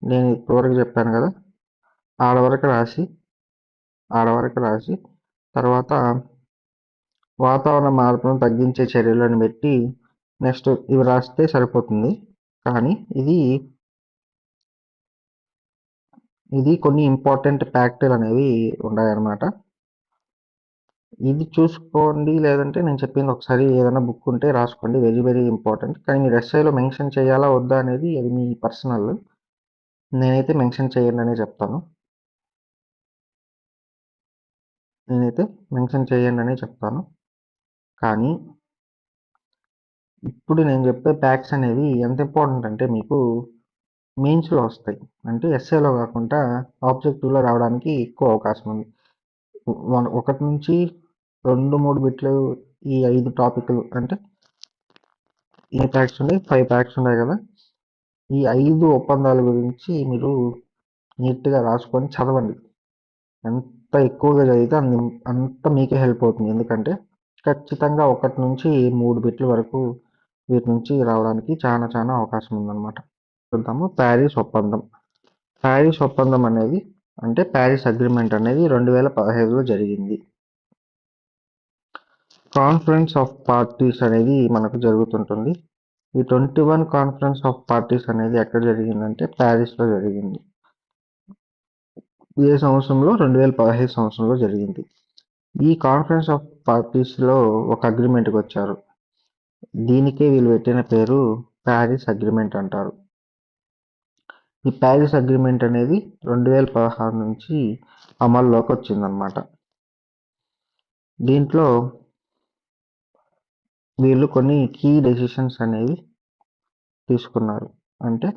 నేను ఇప్పటివరకు చెప్పాను కదా, ఆడవరకు రాసి తర్వాత వాతావరణ మార్పును తగ్గించే చర్యలను పెట్టి నెక్స్ట్ ఇవి రాస్తే సరిపోతుంది. కానీ ఇది కొన్ని ఇంపార్టెంట్ ఫ్యాక్టులు అనేవి ఉన్నాయన్నమాట. ఇది చూసుకోండి, లేదంటే నేను చెప్పింది ఒకసారి ఏదైనా బుక్ ఉంటే రాసుకోండి. Very very important. కానీ మీరు ఎస్ఐలో మెన్షన్ చేయాలా వద్దా అనేది అది మీ పర్సనల్. నేనైతే మెన్షన్ చేయండి అనే చెప్తాను. కానీ ఇప్పుడు నేను చెప్పే ఫ్యాక్ట్స్ అనేవి ఎంత ఇంపార్టెంట్ అంటే మీకు మెయిన్స్లో వస్తాయి. అంటే ఎస్ఏలో కాకుండా ఆబ్జెక్టివ్లో రావడానికి ఎక్కువ అవకాశం ఉంది. 1 నుంచి 2-3 బిట్లు ఈ 5 టాపిక్లు అంటే ఏ ఫ్యాక్ట్స్ ఉన్నాయి? 5 ఫ్యాక్ట్స్ ఉన్నాయి కదా, ఈ 5 ఒప్పందాల గురించి మీరు నీట్గా రాసుకొని చదవండి. ఎంత ఎక్కువగా చదివితే అంత మీకే హెల్ప్ అవుతుంది. ఎందుకంటే ఖచ్చితంగా 1 నుంచి 3 బిట్ల వరకు వీటి నుంచి రావడానికి చాలా చాలా అవకాశం ఉందన్నమాట. చూద్దాము. ప్యారిస్ ఒప్పందం అనేది అంటే ప్యారిస్ అగ్రిమెంట్ అనేది 2015లో జరిగింది. కాన్ఫరెన్స్ ఆఫ్ పార్టీస్ అనేది మనకు జరుగుతుంటుంది. ఈ 21 కాన్ఫరెన్స్ ఆఫ్ పార్టీస్ అనేది ఎక్కడ జరిగిందంటే ప్యారిస్లో జరిగింది. ఏ సంవత్సరంలో? 2015 సంవత్సరంలో జరిగింది. ఈ కాన్ఫరెన్స్ ఆఫ్ పార్టీస్లో ఒక అగ్రిమెంట్కి వచ్చారు. దీనికే వీళ్ళు పెట్టిన పేరు ప్యారిస్ అగ్రిమెంట్ అంటారు. ఈ ప్యారిస్ అగ్రిమెంట్ అనేది 2016 నుంచి అమల్లోకి వచ్చిందనమాట. దీంట్లో వీళ్ళు కొన్ని కీ డెసిషన్స్ అనేవి తీసుకున్నారు. అంటే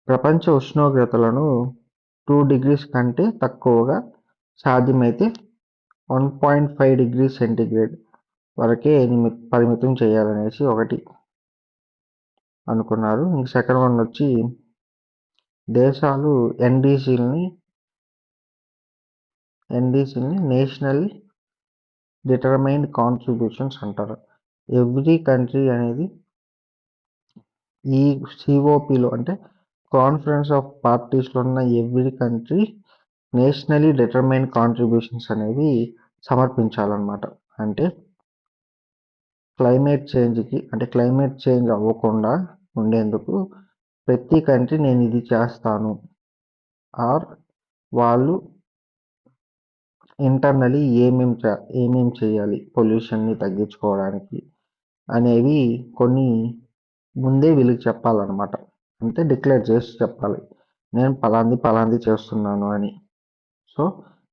ప్రపంచ ఉష్ణోగ్రతలను 2 degrees కంటే తక్కువగా, సాధ్యమైతే 1.5 degrees సెంటీగ్రేడ్ వరకే పరిమితం చేయాలనేసి ఒకటి అనుకున్నారు. ఇంక సెకండ్ వన్ వచ్చి దేశాలు ఎన్డీసీని నేషనల్లీ డిటర్మైన్డ్ కాంట్రిబ్యూషన్స్ అంటారు. ఎవ్రీ కంట్రీ అనేది ఈ సిఓపిలో అంటే కాన్ఫరెన్స్ ఆఫ్ పార్టీస్లో ఉన్న every country nationally determined contributions అనేవి సమర్పించాలన్నమాట. అంటే క్లైమేట్ చేంజ్ అవ్వకుండా ఉండేందుకు ప్రతి కంట్రీ నేను ఇది చేస్తాను, ఆర్ వాళ్ళు ఇంటర్నలీ ఏమేం చేయాలి పొల్యూషన్ని తగ్గించుకోవడానికి అనేవి కొన్ని ముందే వీళ్ళకి చెప్పాలన్నమాట. అంటే డిక్లేర్ చేసి చెప్పాలి, నేను పలాంది చేస్తున్నాను అని. సో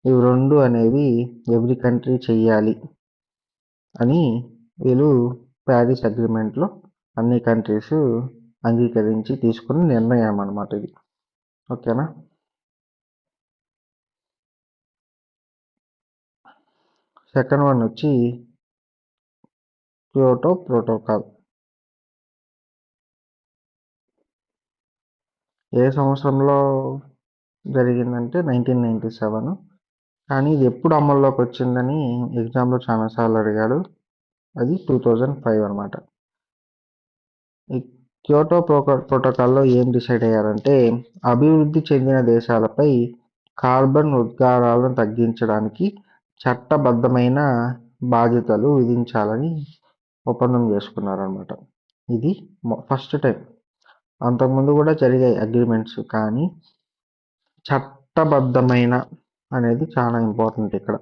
ఇవి రెండు అనేవి ఎవ్రీ కంట్రీ చెయ్యాలి అని వీళ్ళు ప్యారిస్ అగ్రిమెంట్లో అన్ని కంట్రీస్ అంగీకరించి తీసుకున్న నిర్ణయం అన్నమాట ఇది. ఓకేనా? సెకండ్ వన్ వచ్చి క్యోటో ప్రోటోకాల్. ఏ సంవత్సరంలో జరిగిందంటే 1997. కానీ ఇది ఎప్పుడు అమల్లోకి వచ్చిందని ఎగ్జామ్లో చాలాసార్లు అడిగాడు. అది 2005 అనమాట. ఈ క్యోటో ప్రోటోకాల్లో ఏం డిసైడ్ అయ్యారంటే అభివృద్ధి చెందిన దేశాలపై కార్బన్ ఉద్గారాలను తగ్గించడానికి చట్టబద్ధమైన బాధ్యతలు విధించాలని ఒప్పందం చేసుకున్నారనమాట. ఇది ఫస్ట్ టైం. అంతకుముందు కూడా జరిగాయి అగ్రిమెంట్స్, కానీ చట్టబద్ధమైన అనేది చాలా ఇంపార్టెంట్ ఇక్కడ.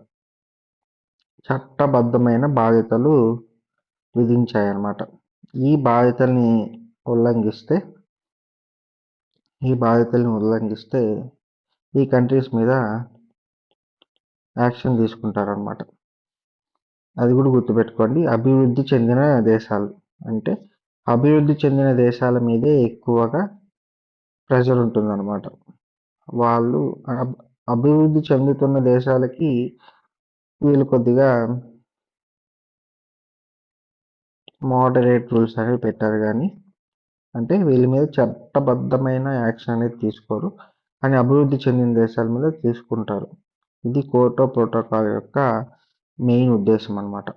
చట్టబద్ధమైన బాధ్యతలు విధించాయన్నమాట. ఈ బాధ్యతల్ని ఉల్లంఘిస్తే ఈ కంట్రీస్ మీద యాక్షన్ తీసుకుంటారనమాట. అది కూడా గుర్తుపెట్టుకోండి. అభివృద్ధి చెందిన దేశాలు అంటే అభివృద్ధి చెందిన దేశాల మీదే ఎక్కువగా ప్రెషర్ ఉంటుందన్నమాట. వాళ్ళు అభివృద్ధి చెందుతున్న దేశాలకి వీళ్ళు కొద్దిగా మోడరేట్ రూల్స్ అనేవి పెట్టారు, కానీ అంటే వీళ్ళ మీద చట్టబద్ధమైన యాక్షన్ అనేది తీసుకోరు, కానీ అభివృద్ధి చెందిన దేశాల మీద తీసుకుంటారు. ఇది క్యోటో ప్రోటోకాల్ యొక్క మెయిన్ ఉద్దేశం అన్నమాట.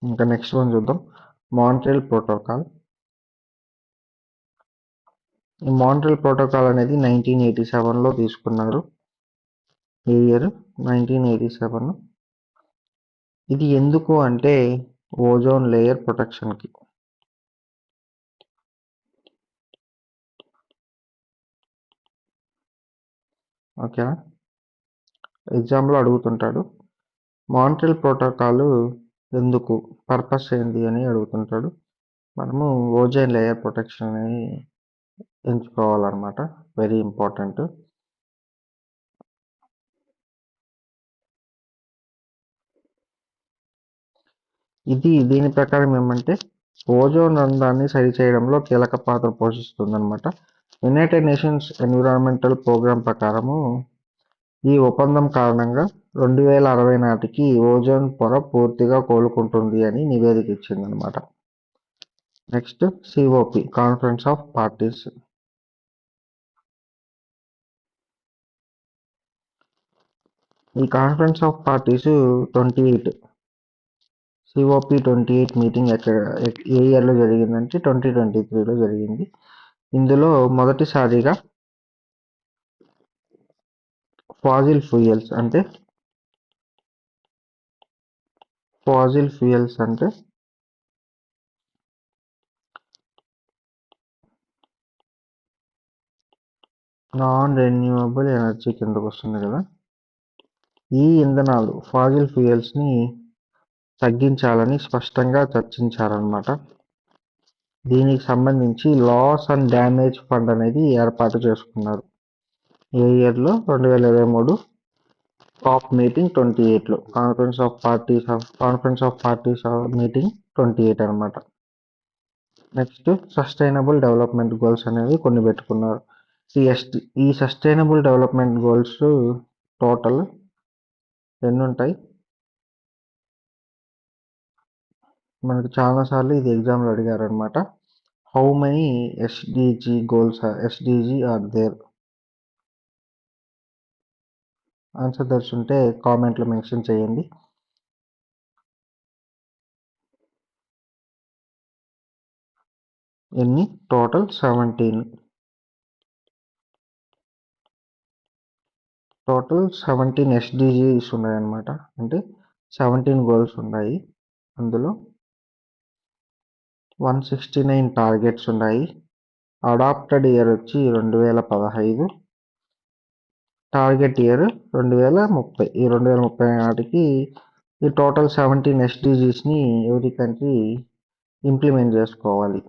ఇంకా నెక్స్ట్ వన్ చూద్దాం, మాంట్రియల్ ప్రోటోకాల్. ఈ మాంట్రియల్ ప్రోటోకాల్ అనేది 1987లో తీసుకున్నారు. ఈ ఇయర్ 1987. ఇది ఎందుకు అంటే ఓజోన్ లేయర్ ప్రొటెక్షన్కి. ఓకేనా? ఎగ్జామ్లో అడుగుతుంటాడు మాంట్రియల్ ప్రోటోకాల్ ఎందుకు, పర్పస్ ఏంటి అని అడుగుతుంటాడు. మనము ఓజోన్ లేయర్ ప్రొటెక్షన్ అని ఎంచుకోవాలన్నమాట. Very important. దీని ప్రకారం ఏమంటే ఓజోన్ రంధ్రాన్ని సరిచేయడంలో కీలక పాత్ర పోషిస్తుందన్నమాట. యునైటెడ్ నేషన్స్ ఎన్విరాన్మెంటల్ ప్రోగ్రామ్ ప్రకారము ఈ ఒప్పందం కారణంగా 2060 నాటికి ఓజోన్ పొర పూర్తిగా కోలుకుంటుంది అని నివేదిక ఇచ్చిందనమాట. Next COP, conference of parties. ఈ conference of parties 28 COP 28 meeting ఏ ఇయర్లో జరిగిందంటే 2023లో జరిగింది. ఇందులో మొదటిసారిగా ఫాజిల్ ఫ్యూయల్స్ అంటే ఫాసిల్ ఫ్యూయల్స్ అంటే నాన్ రెన్యూవబుల్ ఎనర్జీ కిందకు వస్తుంది కదా. ఈ ఇంధనాలు ఫాసిల్ ఫ్యూయల్స్ని తగ్గించాలని స్పష్టంగా చర్చించారనమాట. దీనికి సంబంధించి లాస్ అండ్ డ్యామేజ్ ఫండ్ అనేది ఏర్పాటు చేసుకున్నారు. ఏ ఇయర్లో? 2023 COP మీటింగ్ 28లో కాన్ఫరెన్స్ ఆఫ్ పార్టీస్ మీటింగ్ 28 అనమాట. నెక్స్ట్ సస్టైనబుల్ డెవలప్మెంట్ గోల్స్ అనేవి కొన్ని పెట్టుకున్నారు. ఈ సస్టైనబుల్ డెవలప్మెంట్ గోల్స్ టోటల్ ఎన్ని ఉంటాయి? మనకు చాలాసార్లు ఇది ఎగ్జామ్లో అడిగారు అనమాట. How many SDG are there? Answer తెలుసుంటే కామెంట్లో మెన్షన్ చేయండి. ఎన్ని? టోటల్ 17. టోటల్ 17 ఎస్డిజిస్ ఉన్నాయన్నమాట. అంటే 17 గోల్స్ ఉన్నాయి. అందులో 169 టార్గెట్స్ ఉన్నాయి. అడాప్టెడ్ ఇయర్ వచ్చి 2015, టార్గెట్ ఇయర్ 2030. ఈ 2030 నాటికి ఈ టోటల్ 17 ఎస్డిజిస్ని ఎవరి కంట్రీ ఇంప్లిమెంట్ చేసుకోవాలి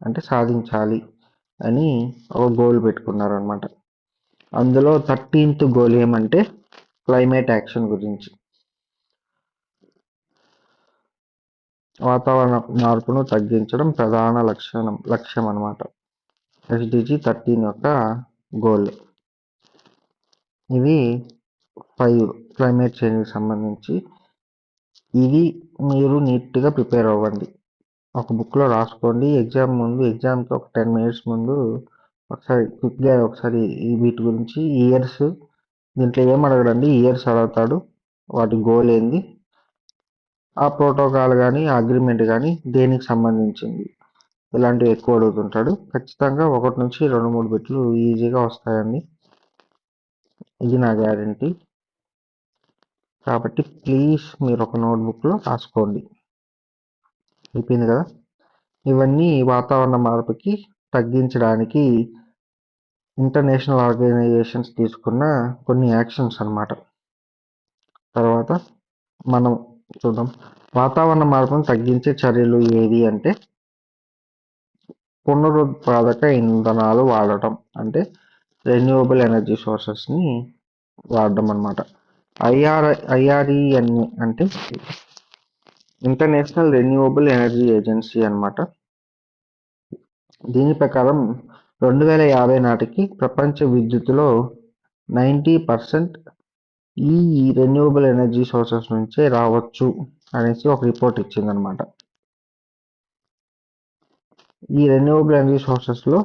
అంటే సాధించాలి అని ఒక గోల్ పెట్టుకున్నారు అనమాట. అందులో 13th గోల్ ఏమంటే క్లైమేట్ యాక్షన్ గురించి, వాతావరణ మార్పును తగ్గించడం ప్రధాన లక్ష్యం అనమాట. ఎస్డిజి 13 యొక్క గోల్. ఇవి 5 క్లైమేట్ చేంజ్కి సంబంధించి. ఇది మీరు నీట్గా ప్రిపేర్ అవ్వండి, ఒక బుక్లో రాసుకోండి. ఎగ్జామ్కి ఒక 10 minutes ముందు ఒకసారి వీటి గురించి ఇయర్స్, దీంట్లో ఏం అడగడండి, ఇయర్స్ అడుగుతాడు, వాటి గోల్ ఏంది, ఆ ప్రోటోకాల్ కానీ అగ్రిమెంట్ కానీ దేనికి సంబంధించింది, ఇలాంటివి ఎక్కువ అడుగుతుంటాడు. ఖచ్చితంగా 1 నుంచి 2-3 బిట్లు ఈజీగా వస్తాయండి, ఇది నా గ్యారంటీ. కాబట్టి ప్లీజ్ మీరు ఒక నోట్బుక్లో రాసుకోండి. అయిపోయింది కదా. ఇవన్నీ వాతావరణ మార్పుకి తగ్గించడానికి ఇంటర్నేషనల్ ఆర్గనైజేషన్స్ తీసుకున్న కొన్ని యాక్షన్స్ అన్నమాట. తర్వాత మనం చూద్దాం, వాతావరణ మార్పును తగ్గించే చర్యలు ఏవి అంటే పునరుత్పాదక ఇంధనాలు వాడటం, అంటే రెన్యూవబుల్ ఎనర్జీ సోర్సెస్ని వాడడం అన్నమాట. IREN అంటే ఇంటర్నేషనల్ రెన్యూవబుల్ ఎనర్జీ ఏజెన్సీ అన్నమాట. దీని ప్రకారం 2050 నాటికి ప్రపంచ విద్యుత్తులో 90% ఈ రెన్యూవబుల్ ఎనర్జీ సోర్సెస్ నుంచే రావచ్చు అనేసి ఒక రిపోర్ట్ ఇచ్చిందనమాట. ఈ రెన్యూవబుల్ ఎనర్జీ సోర్సెస్లో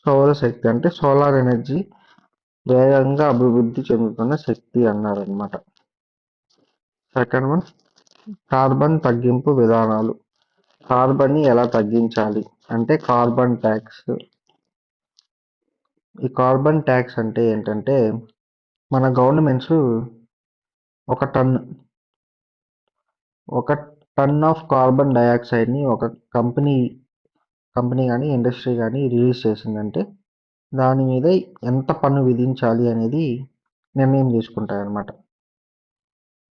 సౌరశక్తి అంటే సోలార్ ఎనర్జీ వేగంగా అభివృద్ధి చెందుతున్న శక్తి అన్నారనమాట. సెకండ్ వన్, కార్బన్ తగ్గింపు విధానాలు. కార్బన్ని ఎలా తగ్గించాలి అంటే కార్బన్ ట్యాక్స్. ఈ కార్బన్ ట్యాక్స్ అంటే ఏంటంటే మన గవర్నమెంట్స్ ఒక టన్ ఆఫ్ కార్బన్ డైఆక్సైడ్ని ఒక కంపెనీ కానీ ఇండస్ట్రీ కానీ రిలీజ్ చేసిందంటే దాని మీద ఎంత పన్ను విధించాలి అనేది నిర్ణయం తీసుకుంటాయి అన్నమాట.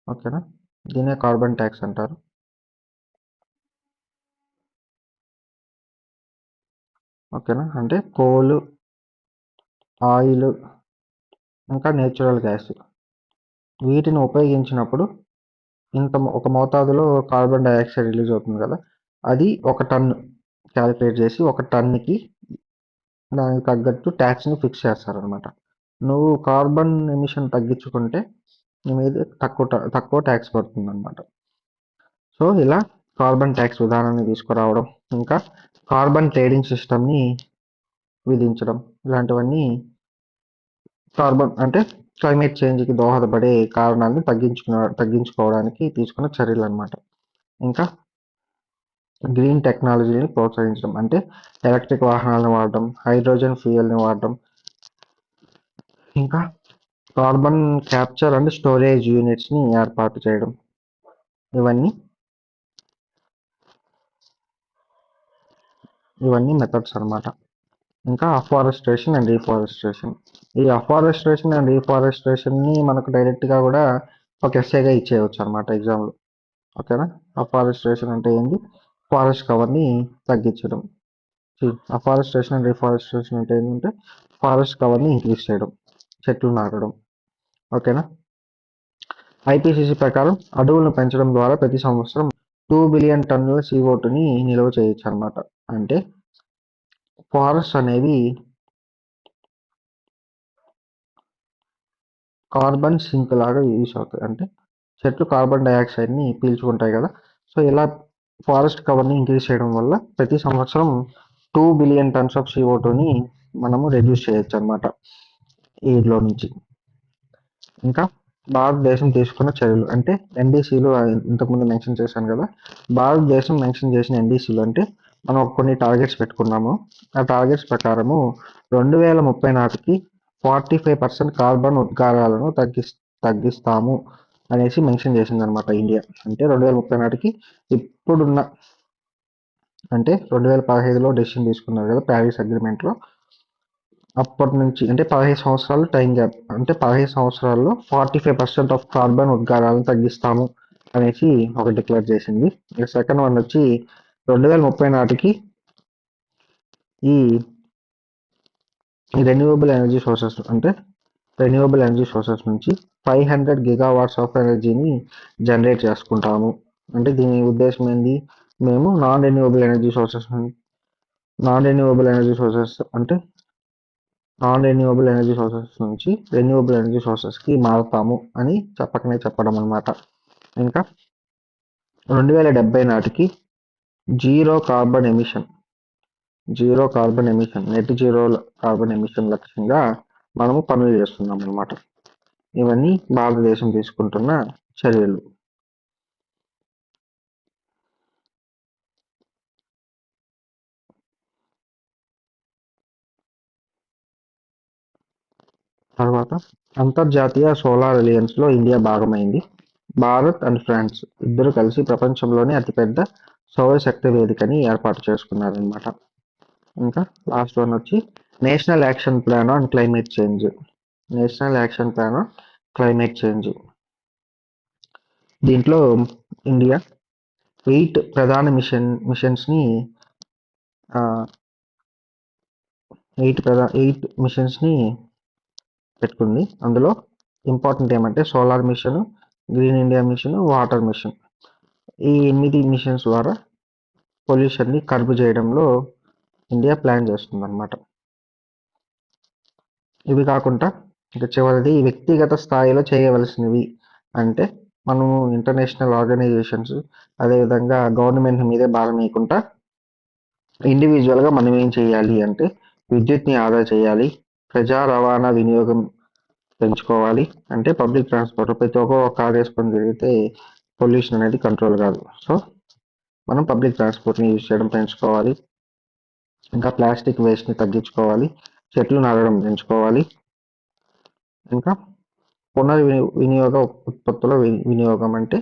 ఓకేనా, దీనే కార్బన్ ట్యాక్స్ అంటారు. ఓకేనా, అంటే కోల్, ఆయిల్, ఇంకా నేచురల్ గ్యాస్ వీటిని ఉపయోగించినప్పుడు ఒక మోతాదులో కార్బన్ డైఆక్సైడ్ రిలీజ్ అవుతుంది కదా, అది ఒక టన్ క్యాలిక్యులేట్ చేసి ఒక టన్కి దానికి తగ్గట్టు ట్యాక్స్ని ఫిక్స్ చేస్తారనమాట. నువ్వు కార్బన్ ఎమిషన్ తగ్గించుకుంటే నీ మీద తక్కువ ట్యాక్స్ పడుతుంది అనమాట. సో ఇలా కార్బన్ ట్యాక్స్ విధానాన్ని తీసుకురావడం, ఇంకా కార్బన్ ట్రేడింగ్ సిస్టమ్ని విధించడం, ఇలాంటివన్నీ కార్బన్ అంటే క్లైమేట్ చేంజ్కి దోహదపడే కారణాలను తగ్గించుకోవడానికి తీసుకున్న చర్యలు అనమాట. ఇంకా గ్రీన్ టెక్నాలజీని ప్రోత్సహించడం, అంటే ఎలక్ట్రిక్ వాహనాలను వాడడం, హైడ్రోజన్ ఫ్యూయల్ని వాడడం, ఇంకా కార్బన్ క్యాప్చర్ అండ్ స్టోరేజ్ యూనిట్స్ని ఏర్పాటు చేయడం. ఇవన్నీ ఇవన్నీ మెథడ్స్ అన్నమాట. ఇంకా అఫారెస్టేషన్ అండ్ రీఫారెస్టేషన్. ఈ అఫారెస్టేషన్ అండ్ రీఫారెస్టేషన్ని మనకు డైరెక్ట్గా కూడా ఒక ఎస్ఏగా ఇచ్చేయవచ్చు అనమాట ఎగ్జామ్లో. ఓకేనా? అఫారెస్టేషన్ అంటే ఏంటి? ఫారెస్ట్ కవర్ని తగ్గించడం. అఫారెస్టేషన్ అండ్ రీఫారెస్టేషన్ అంటే ఏంటంటే ఫారెస్ట్ కవర్ని ఇంక్రీజ్ చేయడం, చెట్లు నాటడం. ఓకేనా? ఐపీసీసీ ప్రకారం అడవులను పెంచడం ద్వారా ప్రతి సంవత్సరం 2 బిలియన్ టన్నుల CO2ని నిల్వ చేయొచ్చు అనమాట. అంటే ఫారెస్ట్ అనేవి కార్బన్ సింక్ లాగా యూస్ అవుతాయి. అంటే చెట్లు కార్బన్ డైఆక్సైడ్ని పీల్చుకుంటాయి కదా. సో ఇలా ఫారెస్ట్ కవర్ని ఇంక్రీజ్ చేయడం వల్ల ప్రతి సంవత్సరం 2 బిలియన్ టన్స్ ఆఫ్ CO2ని మనము రెడ్యూస్ చేయొచ్చు అనమాట వీటిలో నుంచి. ఇంకా భారతదేశం తీసుకున్న చర్యలు అంటే ఎన్డీసీలు ఇంతకుముందు మెన్షన్ చేశాను కదా. భారతదేశం మెన్షన్ చేసిన ఎన్డీసీలు అంటే మనం కొన్ని టార్గెట్స్ పెట్టుకున్నాము. ఆ టార్గెట్స్ ప్రకారము 2030 నాటికి 45% కార్బన్ ఉద్గారాలను తగ్గిస్తాము అనేసి మెన్షన్ చేసింది అనమాట ఇండియా. అంటే 2030 నాటికి ఇప్పుడున్న అంటే 2015లో డెసిషన్ తీసుకున్నారు కదా ప్యారిస్ అగ్రిమెంట్లో. అప్పటి నుంచి అంటే 15 సంవత్సరాలు టైం గ్యాప్. అంటే 15 సంవత్సరాల్లో 45% ఆఫ్ కార్బన్ ఉద్గారాలను తగ్గిస్తాము అనేసి ఒక డిక్లేర్ చేసింది. ఇక సెకండ్ వన్ వచ్చి 2030 నాటికి ఈ రెన్యూవబుల్ ఎనర్జీ సోర్సెస్ అంటే రెన్యూవబుల్ ఎనర్జీ సోర్సెస్ నుంచి 500 గిగావాట్స్ ఆఫ్ ఎనర్జీని జనరేట్ చేసుకుంటాము. అంటే దీని ఉద్దేశం ఏంది? మేము నాన్ రెన్యూవబుల్ ఎనర్జీ సోర్సెస్ అంటే నాన్ రెన్యూవబుల్ ఎనర్జీ సోర్సెస్ నుంచి రెన్యూవబుల్ ఎనర్జీ సోర్సెస్కి మారుతాము అని చెప్పడం అనమాట. ఇంకా 2070 నాటికి zero carbon emission net zero carbon emission లక్ష్యంగా మనము పనులు చేస్తున్నాం అనమాట. ఇవన్నీ భారతదేశం తీసుకుంటున్న చర్యలు. తర్వాత అంతర్జాతీయ సోలార్ అలయన్స్లో ఇండియా భాగమైంది. భారత్ అండ్ ఫ్రాన్స్ ఇద్దరు కలిసి ప్రపంచంలోనే అతిపెద్ద సౌరశక్తి వేదికని ఏర్పాటు చేసుకున్నారనమాట. ఇంకా లాస్ట్ వన్ వచ్చి national action plan on climate change. దీంట్లో ఇండియా 8 ప్రధాన మిషన్స్ని 8 మిషన్స్ని పెట్టుకుంది. అందులో ఇంపార్టెంట్ ఏమంటే solar mission, green India mission, water mission. ఈ 8 మిషన్స్ ద్వారా పొల్యూషన్ని కర్బ్ చేయడంలో ఇండియా ప్లాన్ చేస్తుంది అనమాట. ఇవి కాకుండా ఇక చివరిది వ్యక్తిగత స్థాయిలో చేయవలసినవి అంటే మనము ఇంటర్నేషనల్ ఆర్గనైజేషన్స్ అదేవిధంగా గవర్నమెంట్ మీదే భారం వేయకుండా ఇండివిజువల్గా మనం ఏం చేయాలి అంటే విద్యుత్ని ఆదా చేయాలి, ప్రజా రవాణా వినియోగం పెంచుకోవాలి. అంటే పబ్లిక్ ట్రాన్స్పోర్ట్ ప్రతి ఒక్క కార్ వేసుకొని తిరిగితే పొల్యూషన్ అనేది కంట్రోల్ కాదు. సో మనం పబ్లిక్ ట్రాన్స్పోర్ట్ని యూజ్ చేయడం పెంచుకోవాలి. ఇంకా ప్లాస్టిక్ వేస్ట్ని తగ్గించుకోవాలి, చెట్లు నాటడం పెంచుకోవాలి. ఇంకా పునర్వినియోగ ఉత్పత్తుల వినియోగం అంటే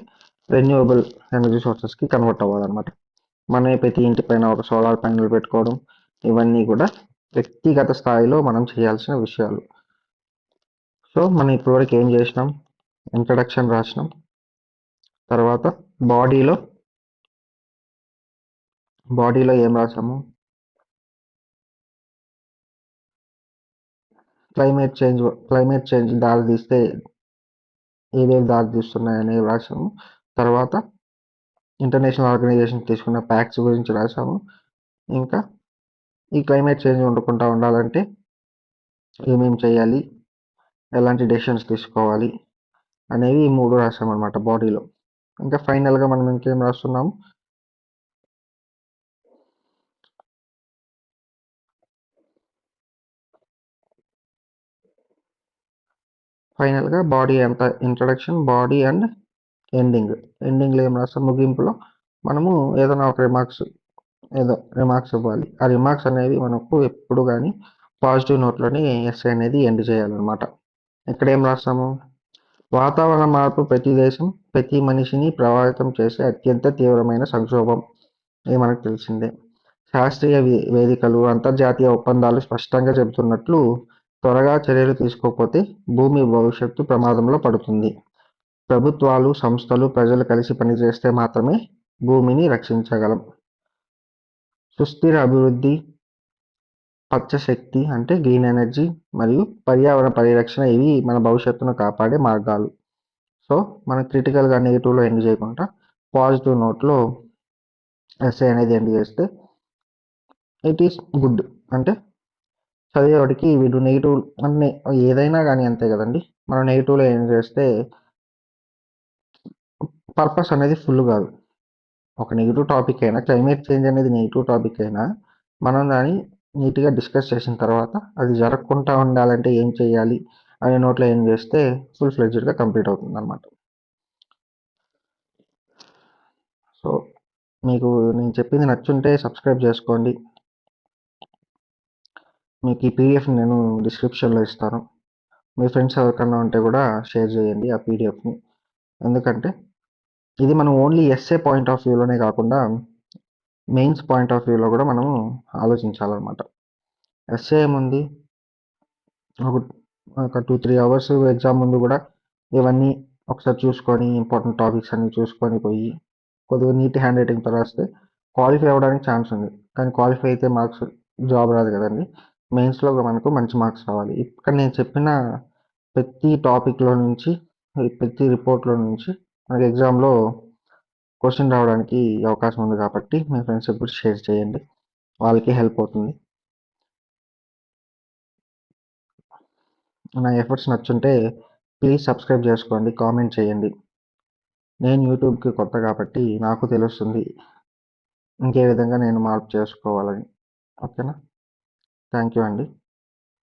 రెన్యూవబుల్ ఎనర్జీ సోర్సెస్కి కన్వర్ట్ అవ్వాలన్నమాట. మన ప్రతి ఇంటి పైన ఒక సోలార్ ప్యానెల్ పెట్టుకోవడం, ఇవన్నీ కూడా వ్యక్తిగత స్థాయిలో మనం చేయాల్సిన విషయాలు. సో మనం ఇప్పటివరకు ఏం చేసినాం? ఇంట్రడక్షన్ రాసినాం. తర్వాత బాడీలో ఏం రాసాము? క్లైమేట్ చేంజ్ దారి తీస్తే ఏవేవి దారి తీస్తున్నాయనేవి రాసాము. తర్వాత ఇంటర్నేషనల్ ఆర్గనైజేషన్ తీసుకున్న ప్యాక్ట్స్ గురించి రాసాము. ఇంకా ఈ క్లైమేట్ చేంజ్ ఉండకుండా ఉండాలంటే ఏమేమి చేయాలి, ఎలాంటి డెసిషన్స్ తీసుకోవాలి అనేవి ఈ 3 రాసామన్నమాట బాడీలో. ఇంకా ఫైనల్గా మనం ఇంకేం రాస్తున్నాము? ఫైనల్గా బాడీ అంతా ఇంట్రడక్షన్, బాడీ అండ్ ఎండింగ్లో ఏం రాస్తాం? ముగింపులో మనము ఏదైనా ఒక రిమార్క్స్ ఇవ్వాలి. ఆ రిమార్క్స్ అనేవి మనకు ఎప్పుడు కానీ పాజిటివ్ నోట్లోనే ఎస్ఏ అనేది ఎండ్ చేయాలన్నమాట. ఇక్కడ ఏం రాస్తాము? వాతావరణ మార్పు ప్రతి దేశం, ప్రతి మనిషిని ప్రభావితం చేసే అత్యంత తీవ్రమైన సంక్షోభం. ఇది మనకు తెలిసిందే. శాస్త్రీయ వేదికలు, అంతర్జాతీయ ఒప్పందాలు స్పష్టంగా చెబుతున్నట్లు త్వరగా చర్యలు తీసుకోకపోతే భూమి భవిష్యత్తు ప్రమాదంలో పడుతుంది. ప్రభుత్వాలు, సంస్థలు, ప్రజలు కలిసి పనిచేస్తే మాత్రమే భూమిని రక్షించగలం. సుస్థిర అభివృద్ధి, పచ్చ శక్తి అంటే గ్రీన్ ఎనర్జీ మరియు పర్యావరణ పరిరక్షణ ఇవి మన భవిష్యత్తును కాపాడే మార్గాలు. సో మనం క్రిటికల్గా నెగిటివ్లో ఎండ్ చేయకుండా పాజిటివ్ నోట్లో ఎస్ఏ అనేది ఎండ్ చేస్తే ఇట్ ఈస్ గుడ్. అంటే చదివేవాడికి వీడు నెగిటివ్ అన్నీ ఏదైనా కానీ అంతే కదండి. మనం నెగిటివ్లో ఏం చేస్తే పర్పస్ అనేది ఫుల్ కాదు. ఒక నెగిటివ్ టాపిక్ అయినా, క్లైమేట్ చేంజ్ అనేది నెగిటివ్ టాపిక్ అయినా మనం దాన్ని నీట్గా డిస్కస్ చేసిన తర్వాత అది జరగకుండా ఉండాలంటే ఏం చేయాలి అనే నోట్లో ఏం చేస్తే ఫుల్ ఫ్లెడ్జ్డ్గా కంప్లీట్ అవుతుంది అనమాట. సో మీకు నేను చెప్పింది నచ్చుంటే సబ్స్క్రైబ్ చేసుకోండి. మీకు ఈ పీడిఎఫ్ నేను డిస్క్రిప్షన్లో ఇస్తాను. మీ ఫ్రెండ్స్ ఎవరికన్నా ఉంటే కూడా షేర్ చేయండి ఆ పీడిఎఫ్ని. ఎందుకంటే ఇది మనం ఓన్లీ ఎస్ఏ పాయింట్ ఆఫ్ వ్యూలోనే కాకుండా మెయిన్స్ పాయింట్ ఆఫ్ వ్యూలో కూడా మనము ఆలోచించాలన్నమాట. ఎస్ఏ ఏముంది, ఒక 2-3 అవర్స్ ఎగ్జామ్ ముందు కూడా ఇవన్నీ ఒకసారి చూసుకొని ఇంపార్టెంట్ టాపిక్స్ అన్ని చూసుకొని పోయి కొద్దిగా నీట్ హ్యాండ్ రైటింగ్తో రాస్తే క్వాలిఫై అవ్వడానికి ఛాన్స్ ఉంది. కానీ క్వాలిఫై అయితే మార్క్స్ జాబ్ రాదు కదండి. మెయిన్స్లో మనకు మంచి మార్క్స్ రావాలి. ఇక్కడ నేను చెప్పిన ప్రతి టాపిక్లో నుంచి, ప్రతి రిపోర్ట్లో నుంచి మనకి ఎగ్జామ్లో క్వశ్చన్ రావడానికి అవకాశం ఉంది కాబట్టి మీ ఫ్రెండ్స్ కూడా షేర్ చేయండి, వాళ్ళకి హెల్ప్ అవుతుంది. నా ఎఫర్ట్స్ నచ్చుంటే ప్లీజ్ సబ్స్క్రైబ్ చేసుకోండి, కామెంట్ చేయండి. నేను యూట్యూబ్కి కొత్త కాబట్టి నాకు తెలుస్తుంది ఇంకే విధంగా నేను మార్పు చేసుకోవాలని. ఓకేనా? థ్యాంక్ యూ అండి.